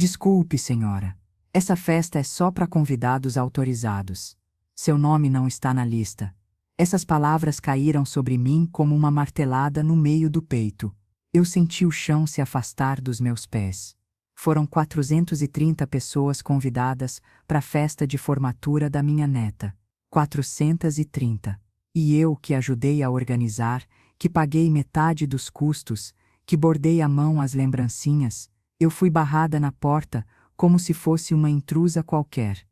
Desculpe, senhora. Essa festa é só para convidados autorizados. Seu nome não está na lista. Essas palavras caíram sobre mim como uma martelada no meio do peito. Eu senti o chão se afastar dos meus pés. Foram 430 pessoas convidadas para a festa de formatura da minha neta. 430. E eu que ajudei a organizar, que paguei metade dos custos, que bordei à mão as lembrancinhas, eu fui barrada na porta como se fosse uma intrusa qualquer.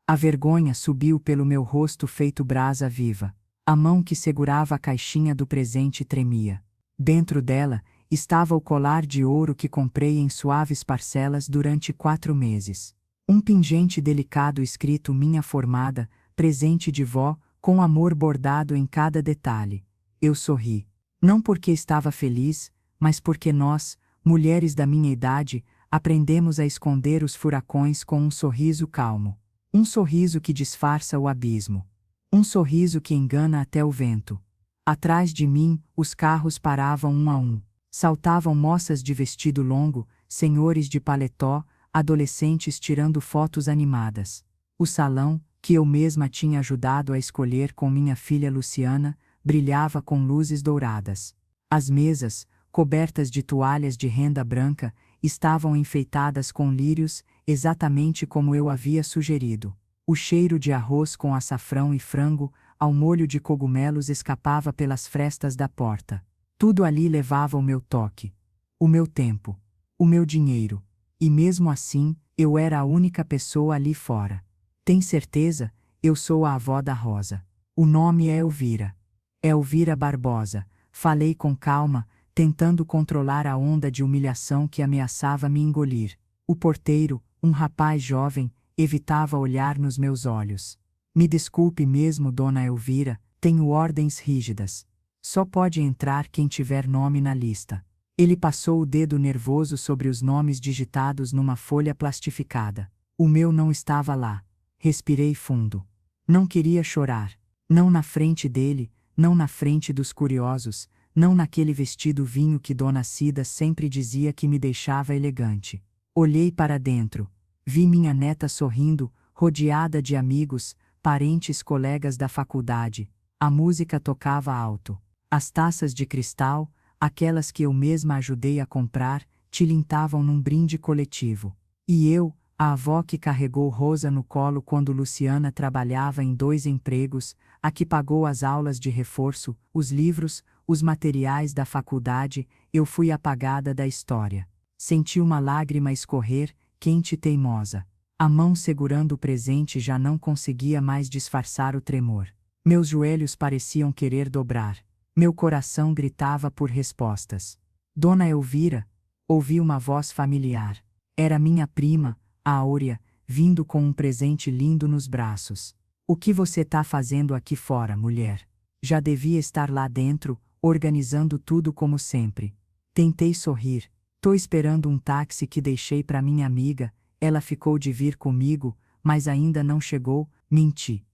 A vergonha subiu pelo meu rosto feito brasa viva. A mão que segurava a caixinha do presente tremia. Dentro dela estava o colar de ouro que comprei em suaves parcelas durante 4 meses. Um pingente delicado escrito Minha Formada, presente de vó, com amor bordado em cada detalhe. Eu sorri. Não porque estava feliz, mas porque nós, mulheres da minha idade, aprendemos a esconder os furacões com um sorriso calmo. Um sorriso que disfarça o abismo. Um sorriso que engana até o vento. Atrás de mim, os carros paravam um a um. Saltavam moças de vestido longo, senhores de paletó, adolescentes tirando fotos animadas. O salão, que eu mesma tinha ajudado a escolher com minha filha Luciana, brilhava com luzes douradas. As mesas, cobertas de toalhas de renda branca, estavam enfeitadas com lírios, exatamente como eu havia sugerido. O cheiro de arroz com açafrão e frango, ao molho de cogumelos escapava pelas frestas da porta. Tudo ali levava o meu toque, o meu tempo, o meu dinheiro. E mesmo assim, eu era a única pessoa ali fora. Tem certeza? Eu sou a avó da Rosa. O nome é Elvira. Elvira Barbosa. Falei com calma, tentando controlar a onda de humilhação que ameaçava me engolir. O porteiro, um rapaz jovem, evitava olhar nos meus olhos. Me desculpe mesmo, dona Elvira, tenho ordens rígidas. Só pode entrar quem tiver nome na lista. Ele passou o dedo nervoso sobre os nomes digitados numa folha plastificada. O meu não estava lá. Respirei fundo. Não queria chorar. Não na frente dele, não na frente dos curiosos, não naquele vestido vinho que Dona Cida sempre dizia que me deixava elegante. Olhei para dentro. Vi minha neta sorrindo, rodeada de amigos, parentes, colegas da faculdade. A música tocava alto. As taças de cristal, aquelas que eu mesma ajudei a comprar, tilintavam num brinde coletivo. E eu, a avó que carregou Rosa no colo quando Luciana trabalhava em 2 empregos, a que pagou as aulas de reforço, os livros, os materiais da faculdade, eu fui apagada da história. Senti uma lágrima escorrer, quente e teimosa. A mão segurando o presente já não conseguia mais disfarçar o tremor. Meus joelhos pareciam querer dobrar. Meu coração gritava por respostas. Dona Elvira, ouvi uma voz familiar. Era minha prima, a Áurea, vindo com um presente lindo nos braços. O que você tá fazendo aqui fora, mulher? Já devia estar lá dentro, organizando tudo como sempre. Tentei sorrir. Tô esperando um táxi que deixei para minha amiga, ela ficou de vir comigo, mas ainda não chegou, menti.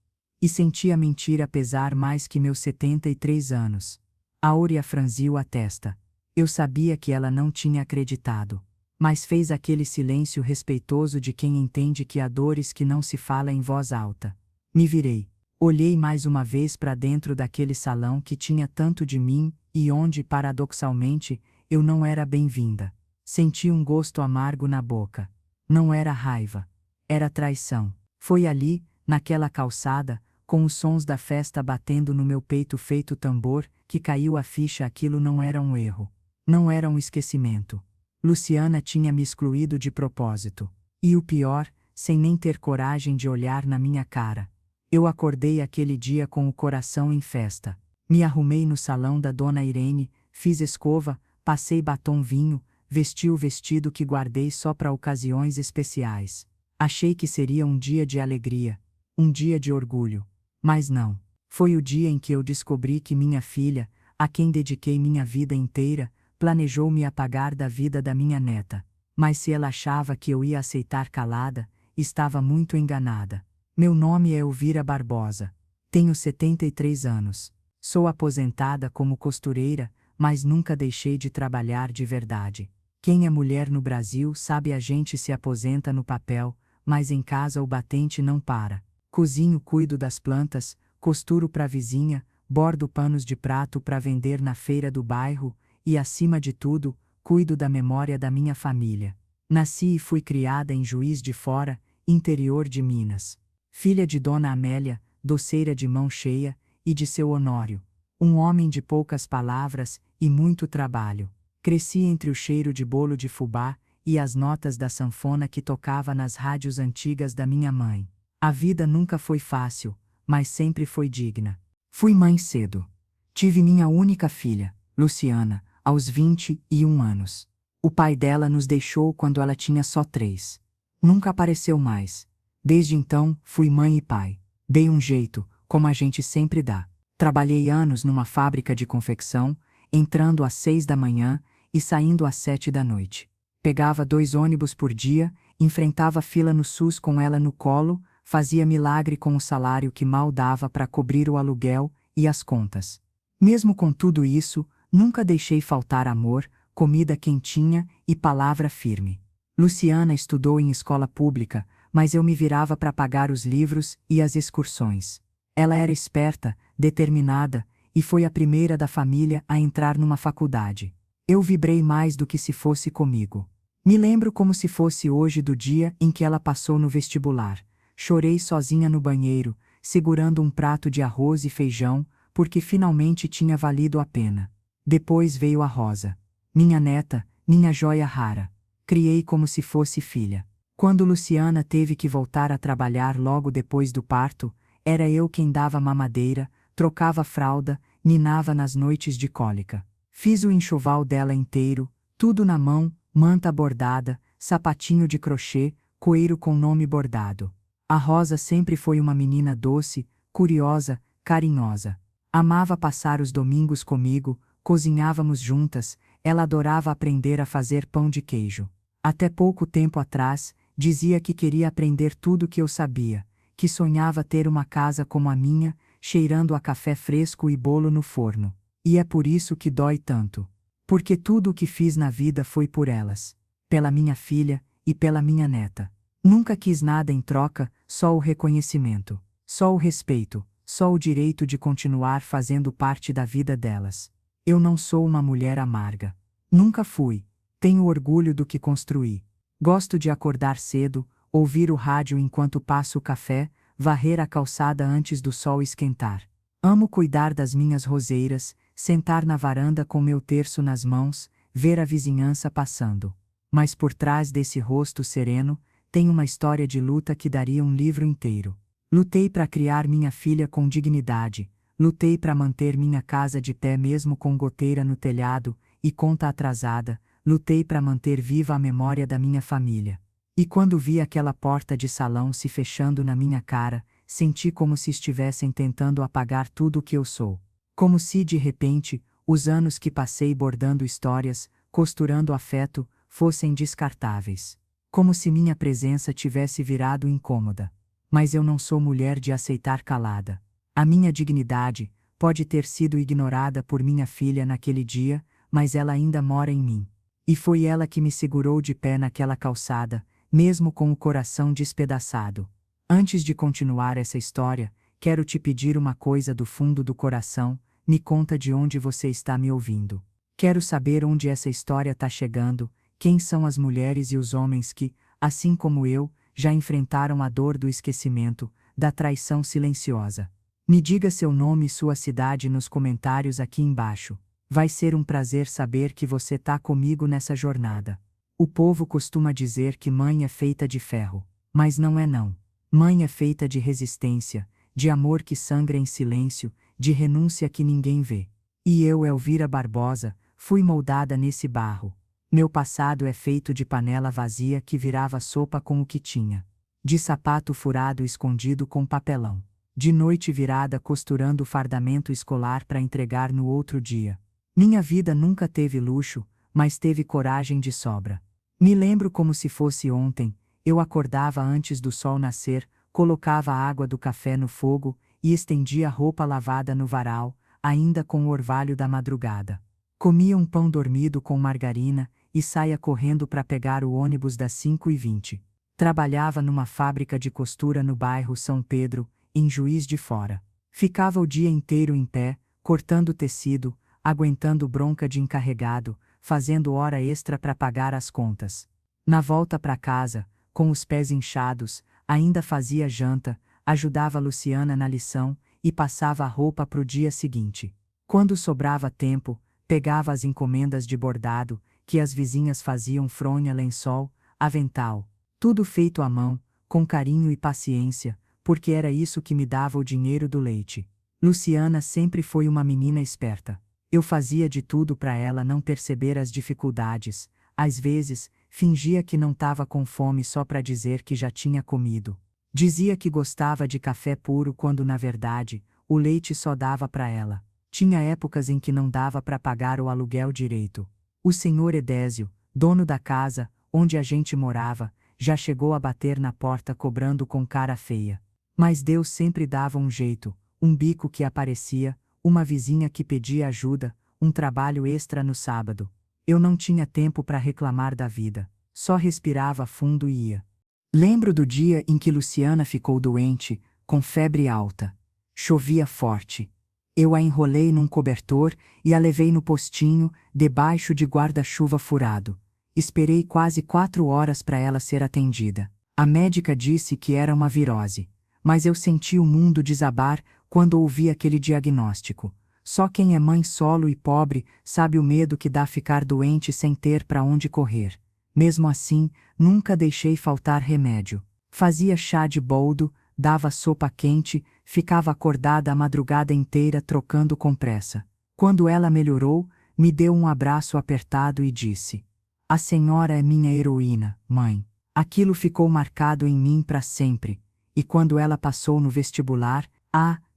E senti a mentira pesar mais que meus 73 anos. A Áurea franziu a testa. Eu sabia que ela não tinha acreditado. Mas fez aquele silêncio respeitoso de quem entende que há dores que não se fala em voz alta. Me virei. Olhei mais uma vez para dentro daquele salão que tinha tanto de mim e onde, paradoxalmente, eu não era bem-vinda. Senti um gosto amargo na boca. Não era raiva. Era traição. Foi ali, naquela calçada, com os sons da festa batendo no meu peito feito tambor, que caiu a ficha. Aquilo não era um erro. Não era um esquecimento. Luciana tinha me excluído de propósito. E o pior, sem nem ter coragem de olhar na minha cara. Eu acordei aquele dia com o coração em festa. Me arrumei no salão da dona Irene, fiz escova, passei batom vinho, vesti o vestido que guardei só para ocasiões especiais. Achei que seria um dia de alegria, um dia de orgulho. Mas não. Foi o dia em que eu descobri que minha filha, a quem dediquei minha vida inteira, planejou me apagar da vida da minha neta. Mas se ela achava que eu ia aceitar calada, estava muito enganada. Meu nome é Elvira Barbosa. Tenho 73 anos. Sou aposentada como costureira, mas nunca deixei de trabalhar de verdade. Quem é mulher no Brasil sabe a gente se aposenta no papel, mas em casa o batente não para. Cozinho, cuido das plantas, costuro pra vizinha, bordo panos de prato pra vender na feira do bairro e, acima de tudo, cuido da memória da minha família. Nasci e fui criada em Juiz de Fora, interior de Minas. Filha de Dona Amélia, doceira de mão cheia, e de seu Honório. Um homem de poucas palavras e muito trabalho. Cresci entre o cheiro de bolo de fubá e as notas da sanfona que tocava nas rádios antigas da minha mãe. A vida nunca foi fácil, mas sempre foi digna. Fui mãe cedo. Tive minha única filha, Luciana, aos 21 anos. O pai dela nos deixou quando ela tinha só 3. Nunca apareceu mais. Desde então, fui mãe e pai. Dei um jeito, como a gente sempre dá. Trabalhei anos numa fábrica de confecção, entrando às 6 da manhã e saindo às 7 da noite. Pegava 2 ônibus por dia, enfrentava fila no SUS com ela no colo, fazia milagre com o salário que mal dava para cobrir o aluguel e as contas. Mesmo com tudo isso, nunca deixei faltar amor, comida quentinha e palavra firme. Luciana estudou em escola pública, mas eu me virava para pagar os livros e as excursões. Ela era esperta, determinada, e foi a primeira da família a entrar numa faculdade. Eu vibrei mais do que se fosse comigo. Me lembro como se fosse hoje do dia em que ela passou no vestibular. Chorei sozinha no banheiro, segurando um prato de arroz e feijão, porque finalmente tinha valido a pena. Depois veio a Rosa. Minha neta, minha joia rara. Criei como se fosse filha. Quando Luciana teve que voltar a trabalhar logo depois do parto, era eu quem dava mamadeira, trocava fralda, ninava nas noites de cólica. Fiz o enxoval dela inteiro, tudo na mão, manta bordada, sapatinho de crochê, coeiro com nome bordado. A Rosa sempre foi uma menina doce, curiosa, carinhosa. Amava passar os domingos comigo, cozinhávamos juntas, ela adorava aprender a fazer pão de queijo. Até pouco tempo atrás, dizia que queria aprender tudo que eu sabia, que sonhava ter uma casa como a minha, cheirando a café fresco e bolo no forno. E é por isso que dói tanto. Porque tudo o que fiz na vida foi por elas. Pela minha filha e pela minha neta. Nunca quis nada em troca, só o reconhecimento, só o respeito, só o direito de continuar fazendo parte da vida delas. Eu não sou uma mulher amarga. Nunca fui. Tenho orgulho do que construí. Gosto de acordar cedo, ouvir o rádio enquanto passo o café, varrer a calçada antes do sol esquentar. Amo cuidar das minhas roseiras, sentar na varanda com meu terço nas mãos, ver a vizinhança passando. Mas por trás desse rosto sereno, tem uma história de luta que daria um livro inteiro. Lutei para criar minha filha com dignidade, lutei para manter minha casa de pé mesmo com goteira no telhado e conta atrasada, lutei para manter viva a memória da minha família. E quando vi aquela porta de salão se fechando na minha cara, senti como se estivessem tentando apagar tudo o que eu sou. Como se, de repente, os anos que passei bordando histórias, costurando afeto, fossem descartáveis. Como se minha presença tivesse virado incômoda. Mas eu não sou mulher de aceitar calada. A minha dignidade pode ter sido ignorada por minha filha naquele dia, mas ela ainda mora em mim. E foi ela que me segurou de pé naquela calçada, mesmo com o coração despedaçado. Antes de continuar essa história, quero te pedir uma coisa do fundo do coração, me conta de onde você está me ouvindo. Quero saber onde essa história está chegando, quem são as mulheres e os homens que, assim como eu, já enfrentaram a dor do esquecimento, da traição silenciosa. Me diga seu nome e sua cidade nos comentários aqui embaixo. Vai ser um prazer saber que você tá comigo nessa jornada. O povo costuma dizer que mãe é feita de ferro, mas não é não. Mãe é feita de resistência, de amor que sangra em silêncio, de renúncia que ninguém vê. E eu, Elvira Barbosa, fui moldada nesse barro. Meu passado é feito de panela vazia que virava sopa com o que tinha. De sapato furado escondido com papelão. De noite virada costurando o fardamento escolar para entregar no outro dia. Minha vida nunca teve luxo, mas teve coragem de sobra. Me lembro como se fosse ontem, eu acordava antes do sol nascer, colocava a água do café no fogo e estendia a roupa lavada no varal, ainda com o orvalho da madrugada. Comia um pão dormido com margarina, e saia correndo para pegar o ônibus das 5h20. Trabalhava numa fábrica de costura no bairro São Pedro, em Juiz de Fora. Ficava o dia inteiro em pé, cortando tecido, aguentando bronca de encarregado, fazendo hora extra para pagar as contas. Na volta para casa, com os pés inchados, ainda fazia janta, ajudava Luciana na lição e passava a roupa para o dia seguinte. Quando sobrava tempo, pegava as encomendas de bordado, que as vizinhas faziam fronha, lençol, avental. Tudo feito à mão, com carinho e paciência, porque era isso que me dava o dinheiro do leite. Luciana sempre foi uma menina esperta. Eu fazia de tudo para ela não perceber as dificuldades. Às vezes, fingia que não estava com fome só para dizer que já tinha comido. Dizia que gostava de café puro quando, na verdade, o leite só dava para ela. Tinha épocas em que não dava para pagar o aluguel direito. O senhor Edésio, dono da casa, onde a gente morava, já chegou a bater na porta cobrando com cara feia. Mas Deus sempre dava um jeito, um bico que aparecia, uma vizinha que pedia ajuda, um trabalho extra no sábado. Eu não tinha tempo para reclamar da vida, só respirava fundo e ia. Lembro do dia em que Luciana ficou doente, com febre alta. Chovia forte. Eu a enrolei num cobertor e a levei no postinho, debaixo de guarda-chuva furado. Esperei quase 4 horas para ela ser atendida. A médica disse que era uma virose, mas eu senti o mundo desabar quando ouvi aquele diagnóstico. Só quem é mãe solo e pobre sabe o medo que dá ficar doente sem ter para onde correr. Mesmo assim, nunca deixei faltar remédio. Fazia chá de boldo, dava sopa quente, ficava acordada a madrugada inteira trocando compressa. Quando ela melhorou, me deu um abraço apertado e disse: "A senhora é minha heroína, mãe." Aquilo ficou marcado em mim para sempre, e quando ela passou no vestibular,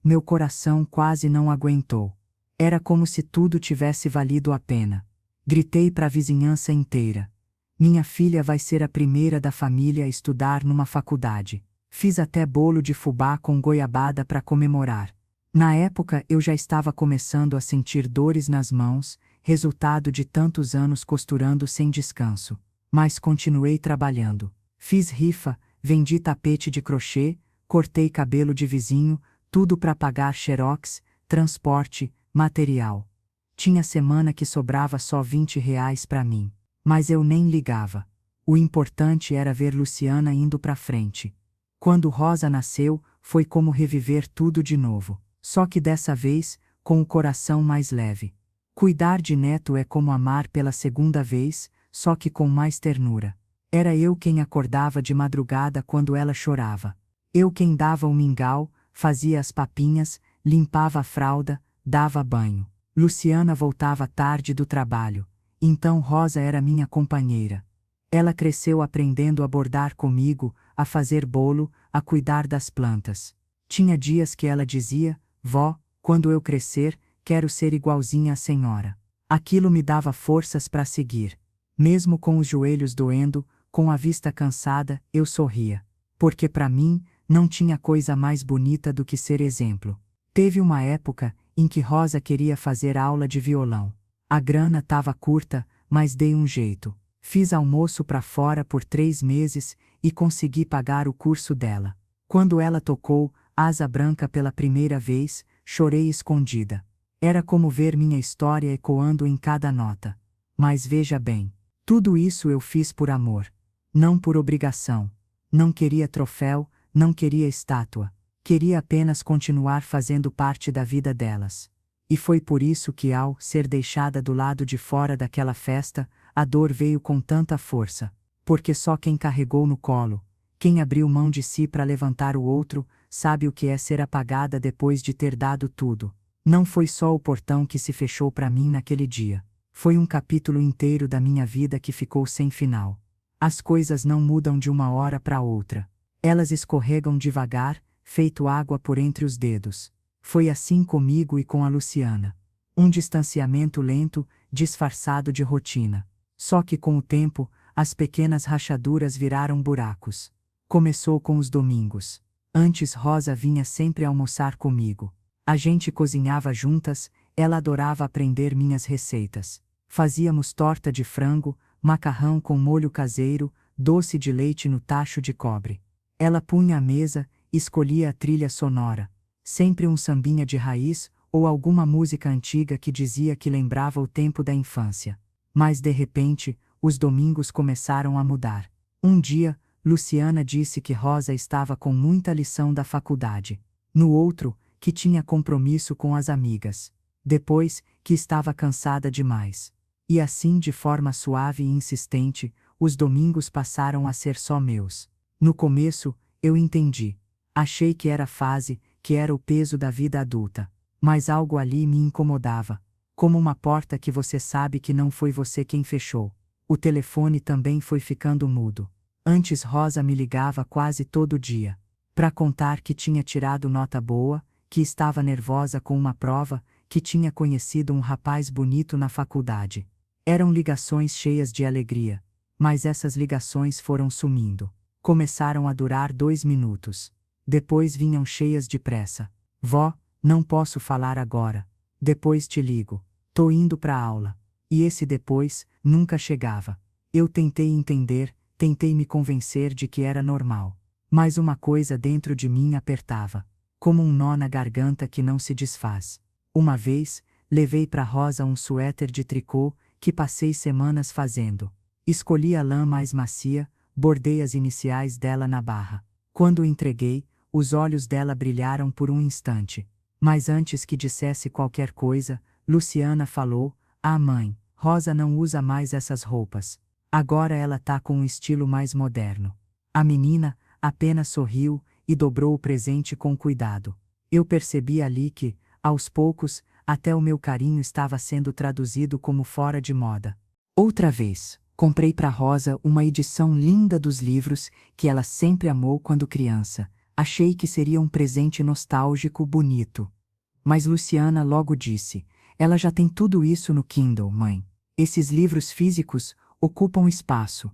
meu coração quase não aguentou. Era como se tudo tivesse valido a pena. Gritei para a vizinhança inteira: "Minha filha vai ser a primeira da família a estudar numa faculdade." Fiz até bolo de fubá com goiabada para comemorar. Na época eu já estava começando a sentir dores nas mãos, resultado de tantos anos costurando sem descanso. Mas continuei trabalhando. Fiz rifa, vendi tapete de crochê, cortei cabelo de vizinho, tudo para pagar xerox, transporte, material. Tinha semana que sobrava só R$ 20 para mim. Mas eu nem ligava. O importante era ver Luciana indo para frente. Quando Rosa nasceu, foi como reviver tudo de novo. Só que dessa vez, com o coração mais leve. Cuidar de neto é como amar pela segunda vez, só que com mais ternura. Era eu quem acordava de madrugada quando ela chorava. Eu quem dava o mingau, fazia as papinhas, limpava a fralda, dava banho. Luciana voltava tarde do trabalho. Então Rosa era minha companheira. Ela cresceu aprendendo a bordar comigo, a fazer bolo, a cuidar das plantas. Tinha dias que ela dizia: "Vó, quando eu crescer, quero ser igualzinha à senhora." Aquilo me dava forças para seguir. Mesmo com os joelhos doendo, com a vista cansada, eu sorria. Porque para mim, não tinha coisa mais bonita do que ser exemplo. Teve uma época em que Rosa queria fazer aula de violão. A grana estava curta, mas dei um jeito. Fiz almoço para fora por 3 meses e consegui pagar o curso dela. Quando ela tocou Asa Branca pela primeira vez, chorei escondida. Era como ver minha história ecoando em cada nota. Mas veja bem, tudo isso eu fiz por amor. Não por obrigação. Não queria troféu, não queria estátua. Queria apenas continuar fazendo parte da vida delas. E foi por isso que, ao ser deixada do lado de fora daquela festa, a dor veio com tanta força. Porque só quem carregou no colo, quem abriu mão de si para levantar o outro, sabe o que é ser apagada depois de ter dado tudo. Não foi só o portão que se fechou para mim naquele dia. Foi um capítulo inteiro da minha vida que ficou sem final. As coisas não mudam de uma hora para outra. Elas escorregam devagar, feito água por entre os dedos. Foi assim comigo e com a Luciana. Um distanciamento lento, disfarçado de rotina. Só que com o tempo, as pequenas rachaduras viraram buracos. Começou com os domingos. Antes Rosa vinha sempre almoçar comigo. A gente cozinhava juntas, ela adorava aprender minhas receitas. Fazíamos torta de frango, macarrão com molho caseiro, doce de leite no tacho de cobre. Ela punha a mesa, escolhia a trilha sonora. Sempre um sambinha de raiz ou alguma música antiga que dizia que lembrava o tempo da infância. Mas de repente, os domingos começaram a mudar. Um dia, Luciana disse que Rosa estava com muita lição da faculdade. No outro, que tinha compromisso com as amigas. Depois, que estava cansada demais. E assim, de forma suave e insistente, os domingos passaram a ser só meus. No começo, eu entendi. Achei que era fase, que era o peso da vida adulta. Mas algo ali me incomodava. Como uma porta que você sabe que não foi você quem fechou. O telefone também foi ficando mudo. Antes Rosa me ligava quase todo dia. Para contar que tinha tirado nota boa, que estava nervosa com uma prova, que tinha conhecido um rapaz bonito na faculdade. Eram ligações cheias de alegria. Mas essas ligações foram sumindo. Começaram a durar 2 minutos. Depois vinham cheias de pressa. Vó, não posso falar agora. Depois te ligo. Tô indo pra aula. E esse depois nunca chegava. Eu tentei entender, tentei me convencer de que era normal. Mas uma coisa dentro de mim apertava. Como um nó na garganta que não se desfaz. Uma vez, levei pra Rosa um suéter de tricô, que passei semanas fazendo. Escolhi a lã mais macia, bordei as iniciais dela na barra. Quando o entreguei, os olhos dela brilharam por um instante. Mas antes que dissesse qualquer coisa, Luciana falou: "Ah, mãe, Rosa não usa mais essas roupas. Agora ela tá com um estilo mais moderno." A menina apenas sorriu e dobrou o presente com cuidado. Eu percebi ali que, aos poucos, até o meu carinho estava sendo traduzido como fora de moda. Outra vez, comprei para Rosa uma edição linda dos livros que ela sempre amou quando criança. Achei que seria um presente nostálgico bonito. Mas Luciana logo disse: "Ela já tem tudo isso no Kindle, mãe. Esses livros físicos ocupam espaço."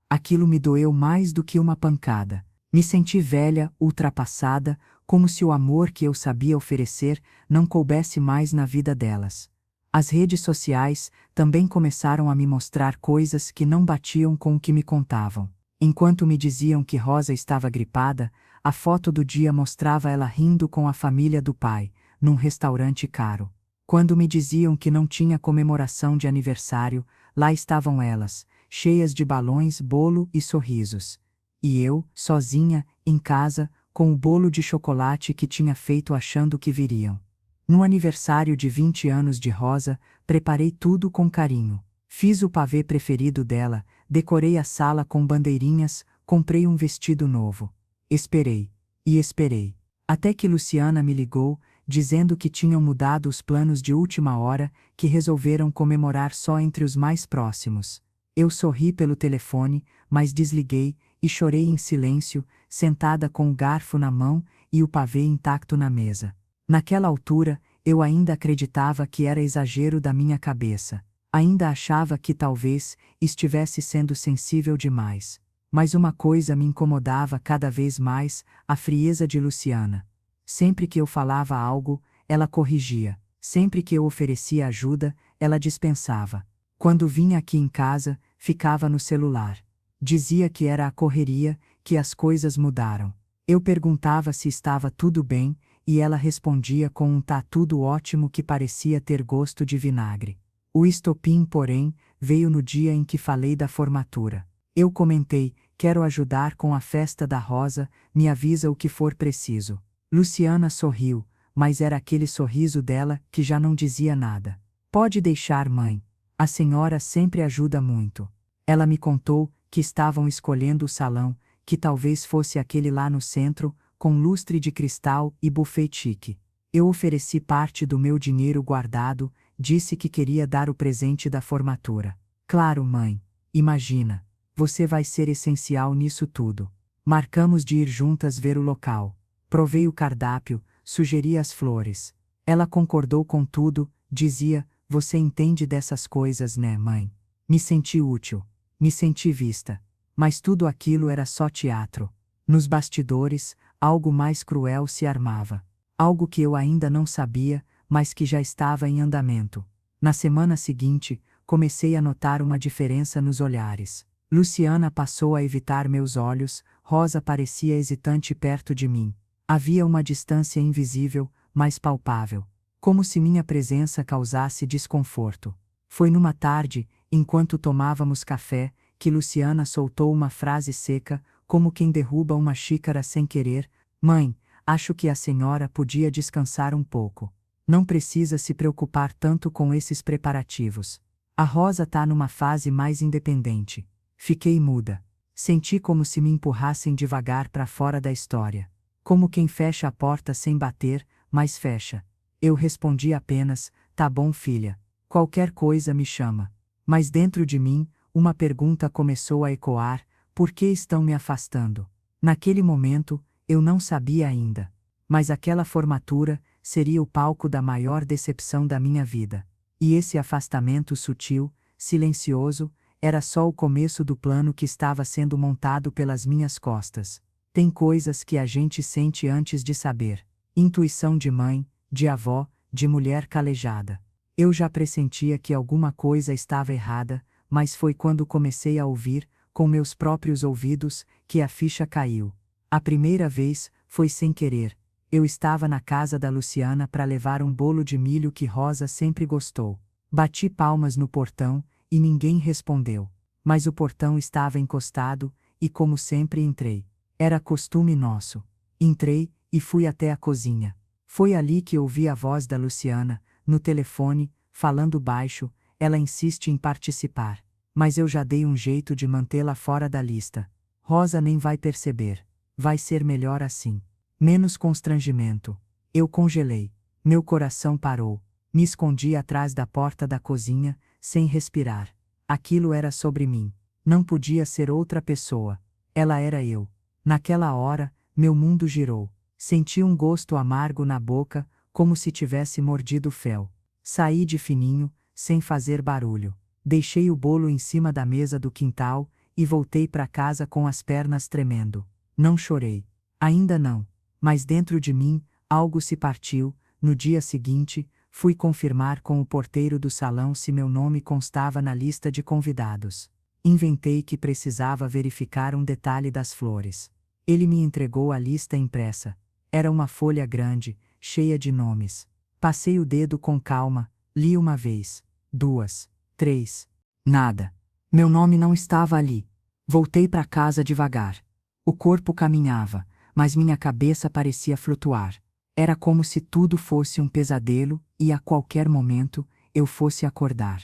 Aquilo me doeu mais do que uma pancada. Me senti velha, ultrapassada, como se o amor que eu sabia oferecer não coubesse mais na vida delas. As redes sociais também começaram a me mostrar coisas que não batiam com o que me contavam. Enquanto me diziam que Rosa estava gripada, a foto do dia mostrava ela rindo com a família do pai, num restaurante caro. Quando me diziam que não tinha comemoração de aniversário, lá estavam elas, cheias de balões, bolo e sorrisos. E eu, sozinha, em casa, com o bolo de chocolate que tinha feito achando que viriam. No aniversário de 20 anos de Rosa, preparei tudo com carinho. Fiz o pavê preferido dela, decorei a sala com bandeirinhas, comprei um vestido novo. Esperei. E esperei. Até que Luciana me ligou, dizendo que tinham mudado os planos de última hora, que resolveram comemorar só entre os mais próximos. Eu sorri pelo telefone, mas desliguei, e chorei em silêncio, sentada com o garfo na mão e o pavê intacto na mesa. Naquela altura, eu ainda acreditava que era exagero da minha cabeça. Ainda achava que talvez estivesse sendo sensível demais. Mas uma coisa me incomodava cada vez mais: a frieza de Luciana. Sempre que eu falava algo, ela corrigia. Sempre que eu oferecia ajuda, ela dispensava. Quando vinha aqui em casa, ficava no celular. Dizia que era a correria, que as coisas mudaram. Eu perguntava se estava tudo bem, e ela respondia com um "tá tudo ótimo" que parecia ter gosto de vinagre. O estopim, porém, veio no dia em que falei da formatura. Eu comentei: "Quero ajudar com a festa da Rosa, me avisa o que for preciso." Luciana sorriu, mas era aquele sorriso dela que já não dizia nada. "Pode deixar, mãe. A senhora sempre ajuda muito." Ela me contou que estavam escolhendo o salão, que talvez fosse aquele lá no centro, com lustre de cristal e buffet chique. Eu ofereci parte do meu dinheiro guardado, disse que queria dar o presente da formatura. "Claro, mãe. Imagina. Você vai ser essencial nisso tudo." Marcamos de ir juntas ver o local. Provei o cardápio, sugeri as flores. Ela concordou com tudo, dizia: "Você entende dessas coisas, né, mãe?" Me senti útil. Me senti vista. Mas tudo aquilo era só teatro. Nos bastidores, algo mais cruel se armava. Algo que eu ainda não sabia, mas que já estava em andamento. Na semana seguinte, comecei a notar uma diferença nos olhares. Luciana passou a evitar meus olhos, Rosa parecia hesitante perto de mim. Havia uma distância invisível, mas palpável. Como se minha presença causasse desconforto. Foi numa tarde, enquanto tomávamos café, que Luciana soltou uma frase seca, como quem derruba uma xícara sem querer: "Mãe, acho que a senhora podia descansar um pouco. Não precisa se preocupar tanto com esses preparativos. A Rosa tá numa fase mais independente." Fiquei muda. Senti como se me empurrassem devagar para fora da história. Como quem fecha a porta sem bater, mas fecha. Eu respondi apenas: "Tá bom, filha. Qualquer coisa me chama." Mas dentro de mim, uma pergunta começou a ecoar: por que estão me afastando? Naquele momento, eu não sabia ainda. Mas aquela formatura seria o palco da maior decepção da minha vida. E esse afastamento sutil, silencioso, era só o começo do plano que estava sendo montado pelas minhas costas. Tem coisas que a gente sente antes de saber. Intuição de mãe, de avó, de mulher calejada. Eu já pressentia que alguma coisa estava errada, mas foi quando comecei a ouvir, com meus próprios ouvidos, que a ficha caiu. A primeira vez foi sem querer. Eu estava na casa da Luciana para levar um bolo de milho que Rosa sempre gostou. Bati palmas no portão, e ninguém respondeu. Mas o portão estava encostado, e como sempre entrei. Era costume nosso. Entrei, e fui até a cozinha. Foi ali que ouvi a voz da Luciana, no telefone, falando baixo. Ela insiste em participar. Mas eu já dei um jeito de mantê-la fora da lista. Rosa nem vai perceber. Vai ser melhor assim. Menos constrangimento. Eu congelei. Meu coração parou. Me escondi atrás da porta da cozinha, sem respirar. Aquilo era sobre mim. Não podia ser outra pessoa. Ela era eu. Naquela hora, meu mundo girou. Senti um gosto amargo na boca, como se tivesse mordido fel. Saí de fininho, sem fazer barulho. Deixei o bolo em cima da mesa do quintal, e voltei para casa com as pernas tremendo. Não chorei. Ainda não. Mas dentro de mim, algo se partiu. No dia seguinte, fui confirmar com o porteiro do salão se meu nome constava na lista de convidados. Inventei que precisava verificar um detalhe das flores. Ele me entregou a lista impressa. Era uma folha grande, cheia de nomes. Passei o dedo com calma, li uma vez, 2, 3. Nada. Meu nome não estava ali. Voltei para casa devagar. O corpo caminhava, mas minha cabeça parecia flutuar. Era como se tudo fosse um pesadelo e a qualquer momento eu fosse acordar.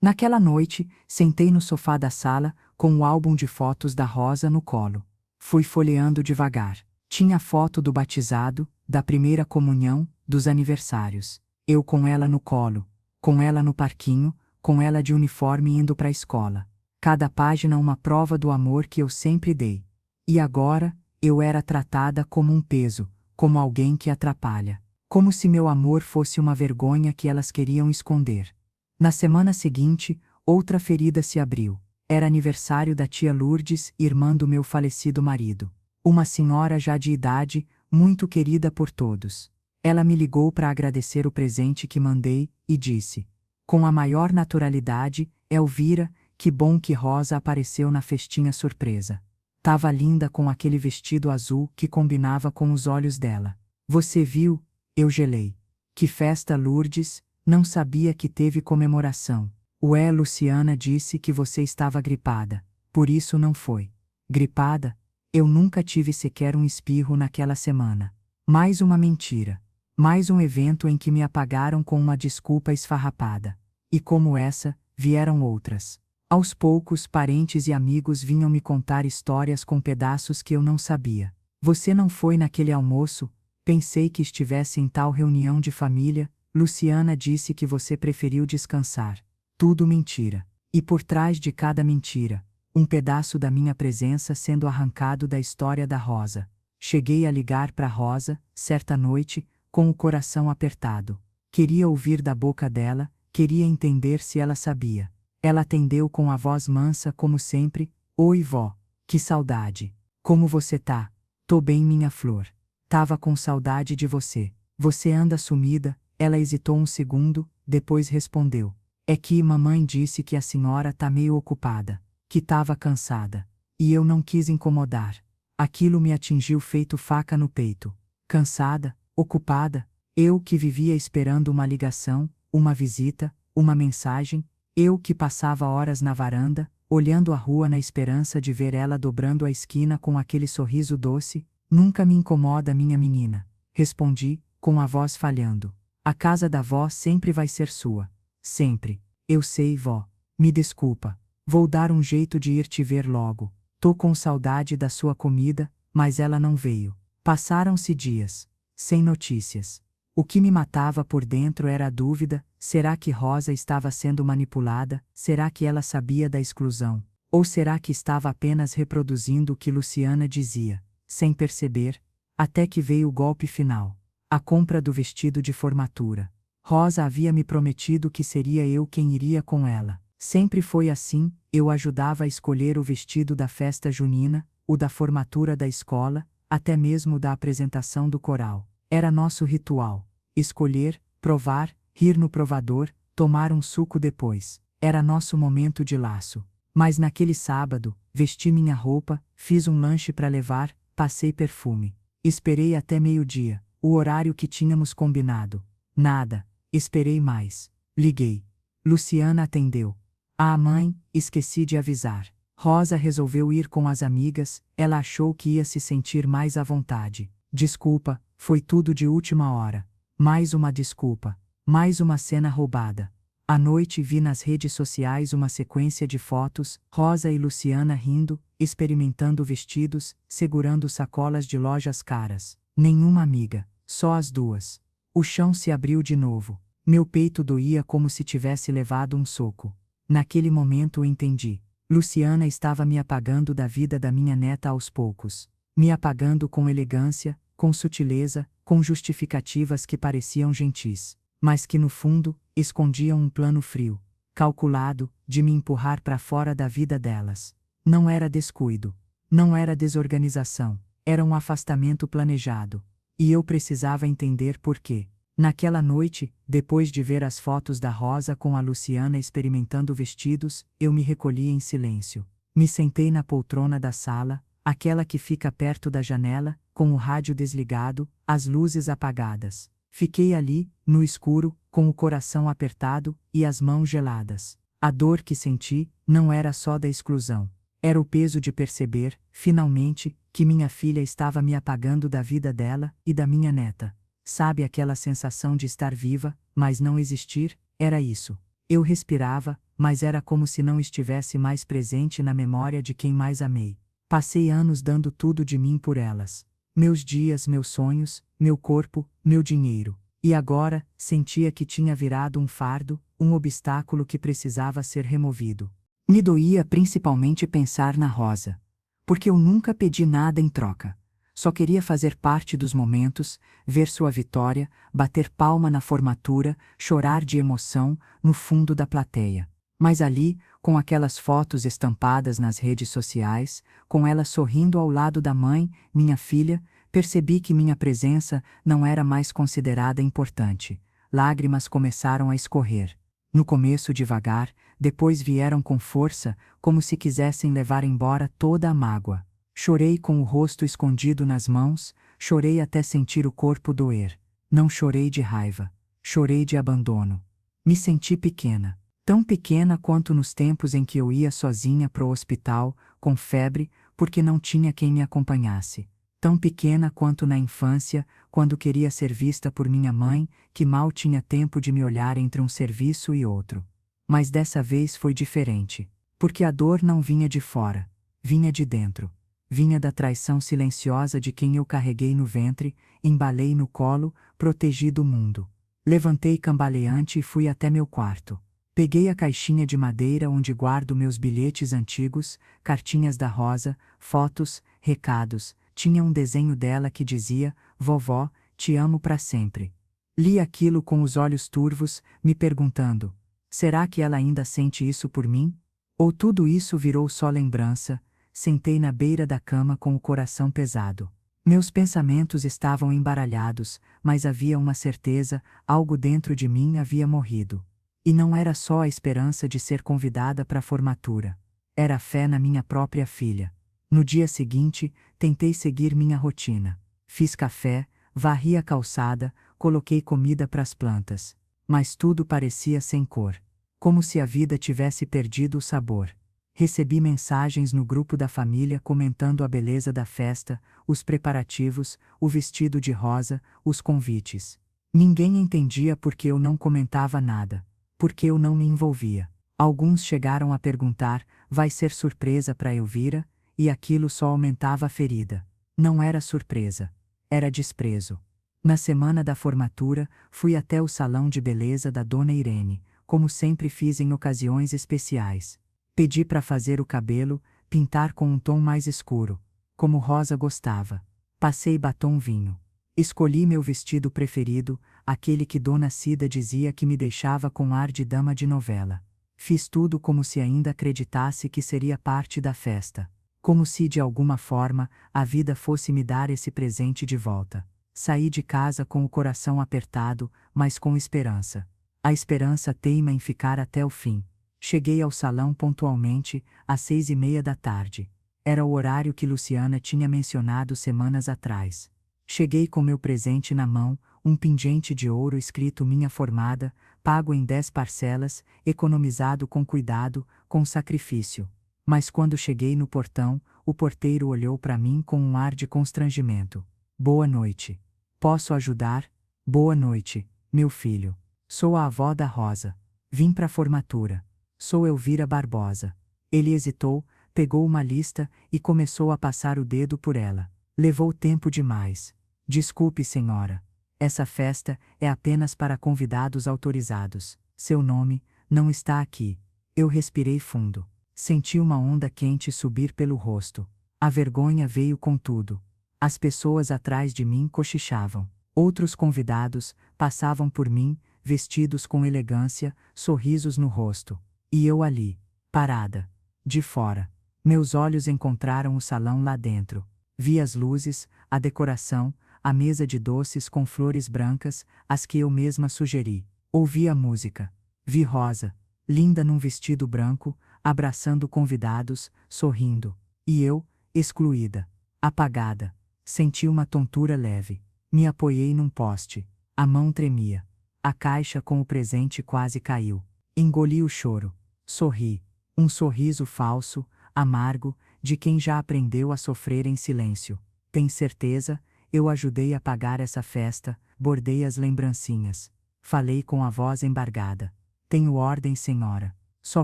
Naquela noite, sentei no sofá da sala, com o álbum de fotos da Rosa no colo. Fui folheando devagar. Tinha foto do batizado, da primeira comunhão, dos aniversários. Eu com ela no colo, com ela no parquinho, com ela de uniforme indo para a escola. Cada página uma prova do amor que eu sempre dei. E agora, eu era tratada como um peso, como alguém que atrapalha. Como se meu amor fosse uma vergonha que elas queriam esconder. Na semana seguinte, outra ferida se abriu. Era aniversário da tia Lourdes, irmã do meu falecido marido. Uma senhora já de idade, muito querida por todos. Ela me ligou para agradecer o presente que mandei, e disse, com a maior naturalidade: "Elvira, que bom que Rosa apareceu na festinha surpresa. Tava linda com aquele vestido azul que combinava com os olhos dela. Você viu?" Eu gelei. "Que festa, Lourdes, não sabia que teve comemoração." "Ué, Luciana disse que você estava gripada, por isso não foi." "Gripada? Eu nunca tive sequer um espirro naquela semana." Mais uma mentira. Mais um evento em que me apagaram com uma desculpa esfarrapada. E como essa, vieram outras. Aos poucos, parentes e amigos vinham me contar histórias com pedaços que eu não sabia. "Você não foi naquele almoço? Pensei que estivesse em tal reunião de família. Luciana disse que você preferiu descansar." Tudo mentira. E por trás de cada mentira, um pedaço da minha presença sendo arrancado da história da Rosa. Cheguei a ligar para Rosa, certa noite, com o coração apertado. Queria ouvir da boca dela, queria entender se ela sabia. Ela atendeu com a voz mansa como sempre: "Oi, vó. Que saudade. Como você tá?" "Tô bem, minha flor. Tava com saudade de você. Você anda sumida." Ela hesitou um segundo, depois respondeu: É que mamãe disse que a senhora tá meio ocupada, que tava cansada. E eu não quis incomodar. Aquilo me atingiu feito faca no peito. Cansada, ocupada, eu que vivia esperando uma ligação, uma visita, uma mensagem, eu que passava horas na varanda, olhando a rua na esperança de ver ela dobrando a esquina com aquele sorriso doce. Nunca me incomoda, minha menina, respondi, com a voz falhando. A casa da vó sempre vai ser sua. Sempre. Eu sei, vó. Me desculpa. Vou dar um jeito de ir te ver logo. Tô com saudade da sua comida, mas ela não veio. Passaram-se dias. Sem notícias. O que me matava por dentro era a dúvida: será que Rosa estava sendo manipulada? Será que ela sabia da exclusão? Ou será que estava apenas reproduzindo o que Luciana dizia, sem perceber? Até que veio o golpe final. A compra do vestido de formatura. Rosa havia me prometido que seria eu quem iria com ela. Sempre foi assim, eu ajudava a escolher o vestido da festa junina, o da formatura da escola, até mesmo da apresentação do coral. Era nosso ritual. Escolher, provar, rir no provador, tomar um suco depois. Era nosso momento de laço. Mas naquele sábado, vesti minha roupa, fiz um lanche para levar, passei perfume. Esperei até meio-dia, o horário que tínhamos combinado. Nada. Esperei mais. Liguei. Luciana atendeu. Ah, mãe, esqueci de avisar. Rosa resolveu ir com as amigas, ela achou que ia se sentir mais à vontade. Desculpa, foi tudo de última hora. Mais uma desculpa. Mais uma cena roubada. À noite vi nas redes sociais uma sequência de fotos, Rosa e Luciana rindo, experimentando vestidos, segurando sacolas de lojas caras. Nenhuma amiga, só as duas. O chão se abriu de novo. Meu peito doía como se tivesse levado um soco. Naquele momento entendi. Luciana estava me apagando da vida da minha neta aos poucos. Me apagando com elegância, com sutileza, com justificativas que pareciam gentis, mas que no fundo, escondiam um plano frio, calculado, de me empurrar para fora da vida delas. Não era descuido. Não era desorganização. Era um afastamento planejado. E eu precisava entender por quê. Naquela noite, depois de ver as fotos da Rosa com a Luciana experimentando vestidos, eu me recolhi em silêncio. Me sentei na poltrona da sala, aquela que fica perto da janela, com o rádio desligado, as luzes apagadas. Fiquei ali, no escuro, com o coração apertado e as mãos geladas. A dor que senti não era só da exclusão. Era o peso de perceber, finalmente, que minha filha estava me apagando da vida dela e da minha neta. Sabe aquela sensação de estar viva, mas não existir? Era isso. Eu respirava, mas era como se não estivesse mais presente na memória de quem mais amei. Passei anos dando tudo de mim por elas. Meus dias, meus sonhos, meu corpo, meu dinheiro. E agora, sentia que tinha virado um fardo, um obstáculo que precisava ser removido. Me doía principalmente pensar na Rosa. Porque eu nunca pedi nada em troca. Só queria fazer parte dos momentos, ver sua vitória, bater palma na formatura, chorar de emoção, no fundo da plateia. Mas ali, com aquelas fotos estampadas nas redes sociais, com ela sorrindo ao lado da mãe, minha filha, percebi que minha presença não era mais considerada importante. Lágrimas começaram a escorrer. No começo devagar, depois vieram com força, como se quisessem levar embora toda a mágoa. Chorei com o rosto escondido nas mãos, chorei até sentir o corpo doer. Não chorei de raiva, chorei de abandono. Me senti pequena, tão pequena quanto nos tempos em que eu ia sozinha pro hospital, com febre, porque não tinha quem me acompanhasse. Tão pequena quanto na infância, quando queria ser vista por minha mãe, que mal tinha tempo de me olhar entre um serviço e outro. Mas dessa vez foi diferente, porque a dor não vinha de fora, vinha de dentro. Vinha da traição silenciosa de quem eu carreguei no ventre, embalei no colo, protegi do mundo. Levantei cambaleante e fui até meu quarto. Peguei a caixinha de madeira onde guardo meus bilhetes antigos, cartinhas da Rosa, fotos, recados. Tinha um desenho dela que dizia: "Vovó, te amo para sempre". Li aquilo com os olhos turvos, me perguntando: será que ela ainda sente isso por mim? Ou tudo isso virou só lembrança? Sentei na beira da cama com o coração pesado. Meus pensamentos estavam embaralhados, mas havia uma certeza: algo dentro de mim havia morrido. E não era só a esperança de ser convidada para a formatura. Era a fé na minha própria filha. No dia seguinte, tentei seguir minha rotina. Fiz café, varri a calçada, coloquei comida para as plantas. Mas tudo parecia sem cor. Como se a vida tivesse perdido o sabor. Recebi mensagens no grupo da família comentando a beleza da festa, os preparativos, o vestido de rosa, os convites. Ninguém entendia por que eu não comentava nada, porque eu não me envolvia. Alguns chegaram a perguntar: vai ser surpresa para Elvira? E aquilo só aumentava a ferida. Não era surpresa. Era desprezo. Na semana da formatura, fui até o salão de beleza da Dona Irene, como sempre fiz em ocasiões especiais. Pedi para fazer o cabelo, pintar com um tom mais escuro, como Rosa gostava. Passei batom vinho. Escolhi meu vestido preferido, aquele que Dona Cida dizia que me deixava com ar de dama de novela. Fiz tudo como se ainda acreditasse que seria parte da festa. Como se, de alguma forma, a vida fosse me dar esse presente de volta. Saí de casa com o coração apertado, mas com esperança. A esperança teima em ficar até o fim. Cheguei ao salão pontualmente, às 6:30 da tarde. Era o horário que Luciana tinha mencionado semanas atrás. Cheguei com meu presente na mão, um pingente de ouro escrito minha formada, pago em 10 parcelas, economizado com cuidado, com sacrifício. Mas quando cheguei no portão, o porteiro olhou para mim com um ar de constrangimento. Boa noite. Posso ajudar? Boa noite, meu filho. Sou a avó da Rosa. Vim para a formatura. Sou Elvira Barbosa. Ele hesitou, pegou uma lista e começou a passar o dedo por ela. Levou tempo demais. Desculpe, senhora. Essa festa é apenas para convidados autorizados. Seu nome não está aqui. Eu respirei fundo. Senti uma onda quente subir pelo rosto. A vergonha veio com tudo. As pessoas atrás de mim cochichavam. Outros convidados passavam por mim, vestidos com elegância, sorrisos no rosto. E eu ali, parada, de fora. Meus olhos encontraram o salão lá dentro. Vi as luzes, a decoração, a mesa de doces com flores brancas, as que eu mesma sugeri. Ouvi a música. Vi Rosa, linda num vestido branco, abraçando convidados, sorrindo. E eu, excluída, apagada. Senti uma tontura leve. Me apoiei num poste. A mão tremia. A caixa com o presente quase caiu. Engoli o choro. Sorri. Um sorriso falso, amargo, de quem já aprendeu a sofrer em silêncio. Tem certeza? Eu ajudei a pagar essa festa, bordei as lembrancinhas. Falei com a voz embargada. Tenho ordem, senhora. Só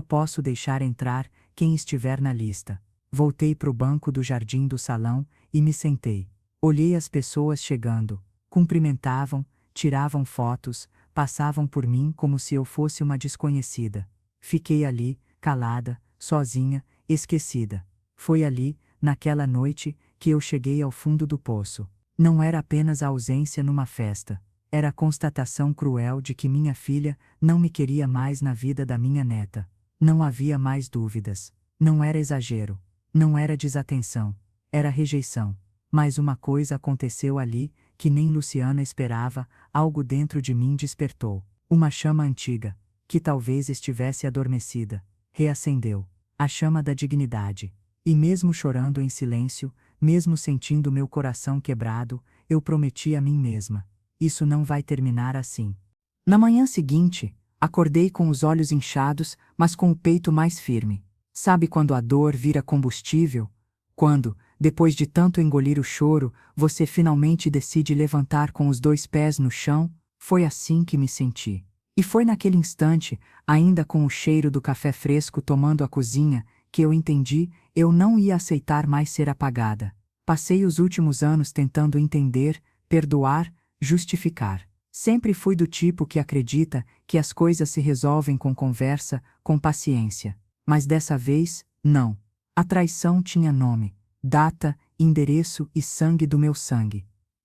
posso deixar entrar quem estiver na lista. Voltei para o banco do jardim do salão e me sentei. Olhei as pessoas chegando. Cumprimentavam, tiravam fotos, passavam por mim como se eu fosse uma desconhecida. Fiquei ali, calada, sozinha, esquecida. Foi ali, naquela noite, que eu cheguei ao fundo do poço. Não era apenas a ausência numa festa. Era a constatação cruel de que minha filha não me queria mais na vida da minha neta. Não havia mais dúvidas. Não era exagero. Não era desatenção. Era rejeição. Mas uma coisa aconteceu ali, que nem Luciana esperava, algo dentro de mim despertou. Uma chama antiga, que talvez estivesse adormecida, reacendeu. A chama da dignidade. E mesmo chorando em silêncio, mesmo sentindo meu coração quebrado, eu prometi a mim mesma: isso não vai terminar assim. Na manhã seguinte, acordei com os olhos inchados, mas com o peito mais firme. Sabe quando a dor vira combustível? Quando, depois de tanto engolir o choro, você finalmente decide levantar com os 2 pés no chão? Foi assim que me senti. E foi naquele instante, ainda com o cheiro do café fresco tomando a cozinha, que eu entendi: eu não ia aceitar mais ser apagada. Passei os últimos anos tentando entender, perdoar, justificar. Sempre fui do tipo que acredita que as coisas se resolvem com conversa, com paciência. Mas dessa vez, não. A traição tinha nome, data, endereço e sangue do meu sangue.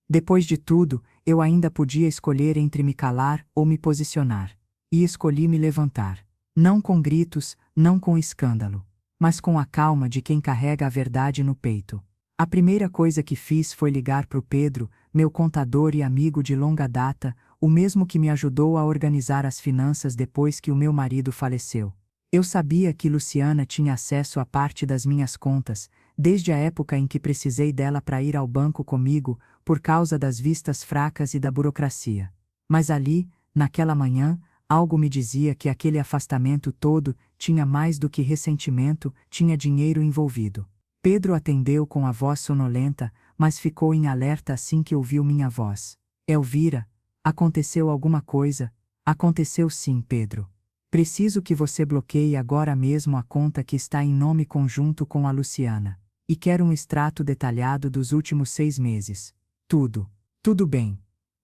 Depois de tudo, eu ainda podia escolher entre me calar ou me posicionar. E escolhi me levantar. Não com gritos, não com escândalo, mas com a calma de quem carrega a verdade no peito. A primeira coisa que fiz foi ligar pro Pedro, meu contador e amigo de longa data, o mesmo que me ajudou a organizar as finanças depois que o meu marido faleceu. Eu sabia que Luciana tinha acesso a parte das minhas contas, desde a época em que precisei dela para ir ao banco comigo, por causa das vistas fracas e da burocracia. Mas ali, naquela manhã, algo me dizia que aquele afastamento todo tinha mais do que ressentimento, tinha dinheiro envolvido. Pedro atendeu com a voz sonolenta, mas ficou em alerta assim que ouviu minha voz. Elvira, aconteceu alguma coisa? Aconteceu sim, Pedro. Preciso que você bloqueie agora mesmo a conta que está em nome conjunto com a Luciana. E quero um extrato detalhado dos últimos 6 meses. Tudo. Tudo bem.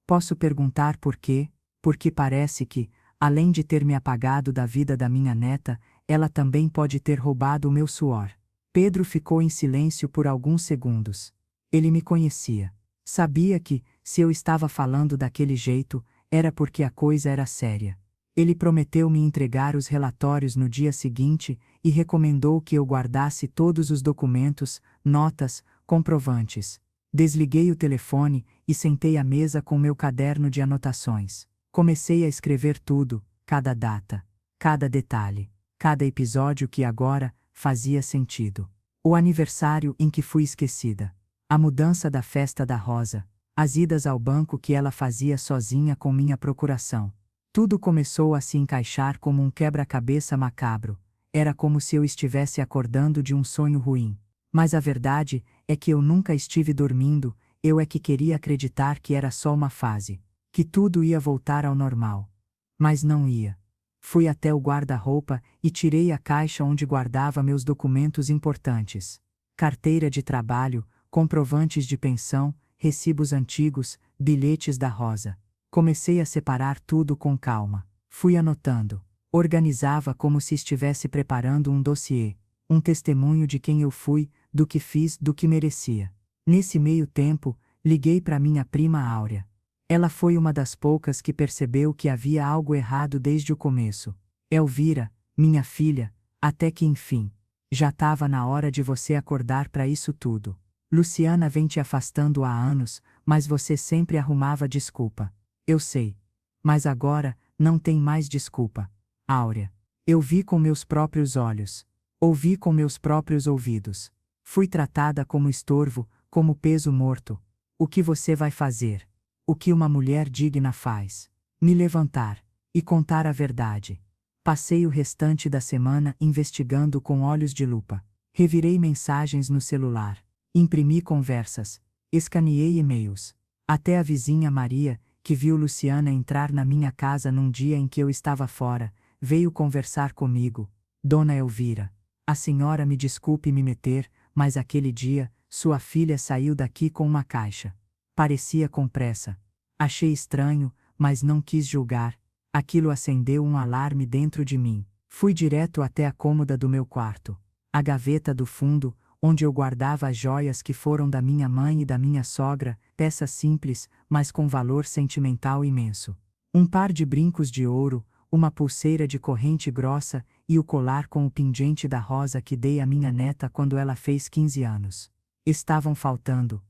Posso perguntar por quê? Porque parece que, além de ter me apagado da vida da minha neta, ela também pode ter roubado o meu suor. Pedro ficou em silêncio por alguns segundos. Ele me conhecia. Sabia que, se eu estava falando daquele jeito, era porque a coisa era séria. Ele prometeu me entregar os relatórios no dia seguinte e recomendou que eu guardasse todos os documentos, notas, comprovantes. Desliguei o telefone e sentei à mesa com meu caderno de anotações. Comecei a escrever tudo, cada data, cada detalhe, cada episódio que agora fazia sentido. O aniversário em que fui esquecida. A mudança da festa da Rosa. As idas ao banco que ela fazia sozinha com minha procuração. Tudo começou a se encaixar como um quebra-cabeça macabro. Era como se eu estivesse acordando de um sonho ruim. Mas a verdade é que eu nunca estive dormindo, eu é que queria acreditar que era só uma fase. Que tudo ia voltar ao normal. Mas não ia. Fui até o guarda-roupa e tirei a caixa onde guardava meus documentos importantes. Carteira de trabalho, comprovantes de pensão, recibos antigos, bilhetes da Rosa. Comecei a separar tudo com calma. Fui anotando. Organizava como se estivesse preparando um dossiê, um testemunho de quem eu fui, do que fiz, do que merecia. Nesse meio tempo, liguei para minha prima Áurea. Ela foi uma das poucas que percebeu que havia algo errado desde o começo. Elvira, minha filha, até que enfim. Já estava na hora de você acordar para isso tudo. Luciana vem te afastando há anos, mas você sempre arrumava desculpa. Eu sei. Mas agora, não tem mais desculpa. Áurea. Eu vi com meus próprios olhos. Ouvi com meus próprios ouvidos. Fui tratada como estorvo, como peso morto. O que você vai fazer? O que uma mulher digna faz? Me levantar e contar a verdade. Passei o restante da semana investigando com olhos de lupa. Revirei mensagens no celular. Imprimi conversas. Escaneei e-mails. Até a vizinha Maria, que viu Luciana entrar na minha casa num dia em que eu estava fora, veio conversar comigo. Dona Elvira, a senhora me desculpe me meter, mas aquele dia, sua filha saiu daqui com uma caixa. Parecia com pressa. Achei estranho, mas não quis julgar. Aquilo acendeu um alarme dentro de mim. Fui direto até a cômoda do meu quarto. A gaveta do fundo, onde eu guardava as joias que foram da minha mãe e da minha sogra, peças simples, mas com valor sentimental imenso. Um par de brincos de ouro, uma pulseira de corrente grossa e o colar com o pingente da Rosa que dei à minha neta quando ela fez 15 anos. Estavam faltando.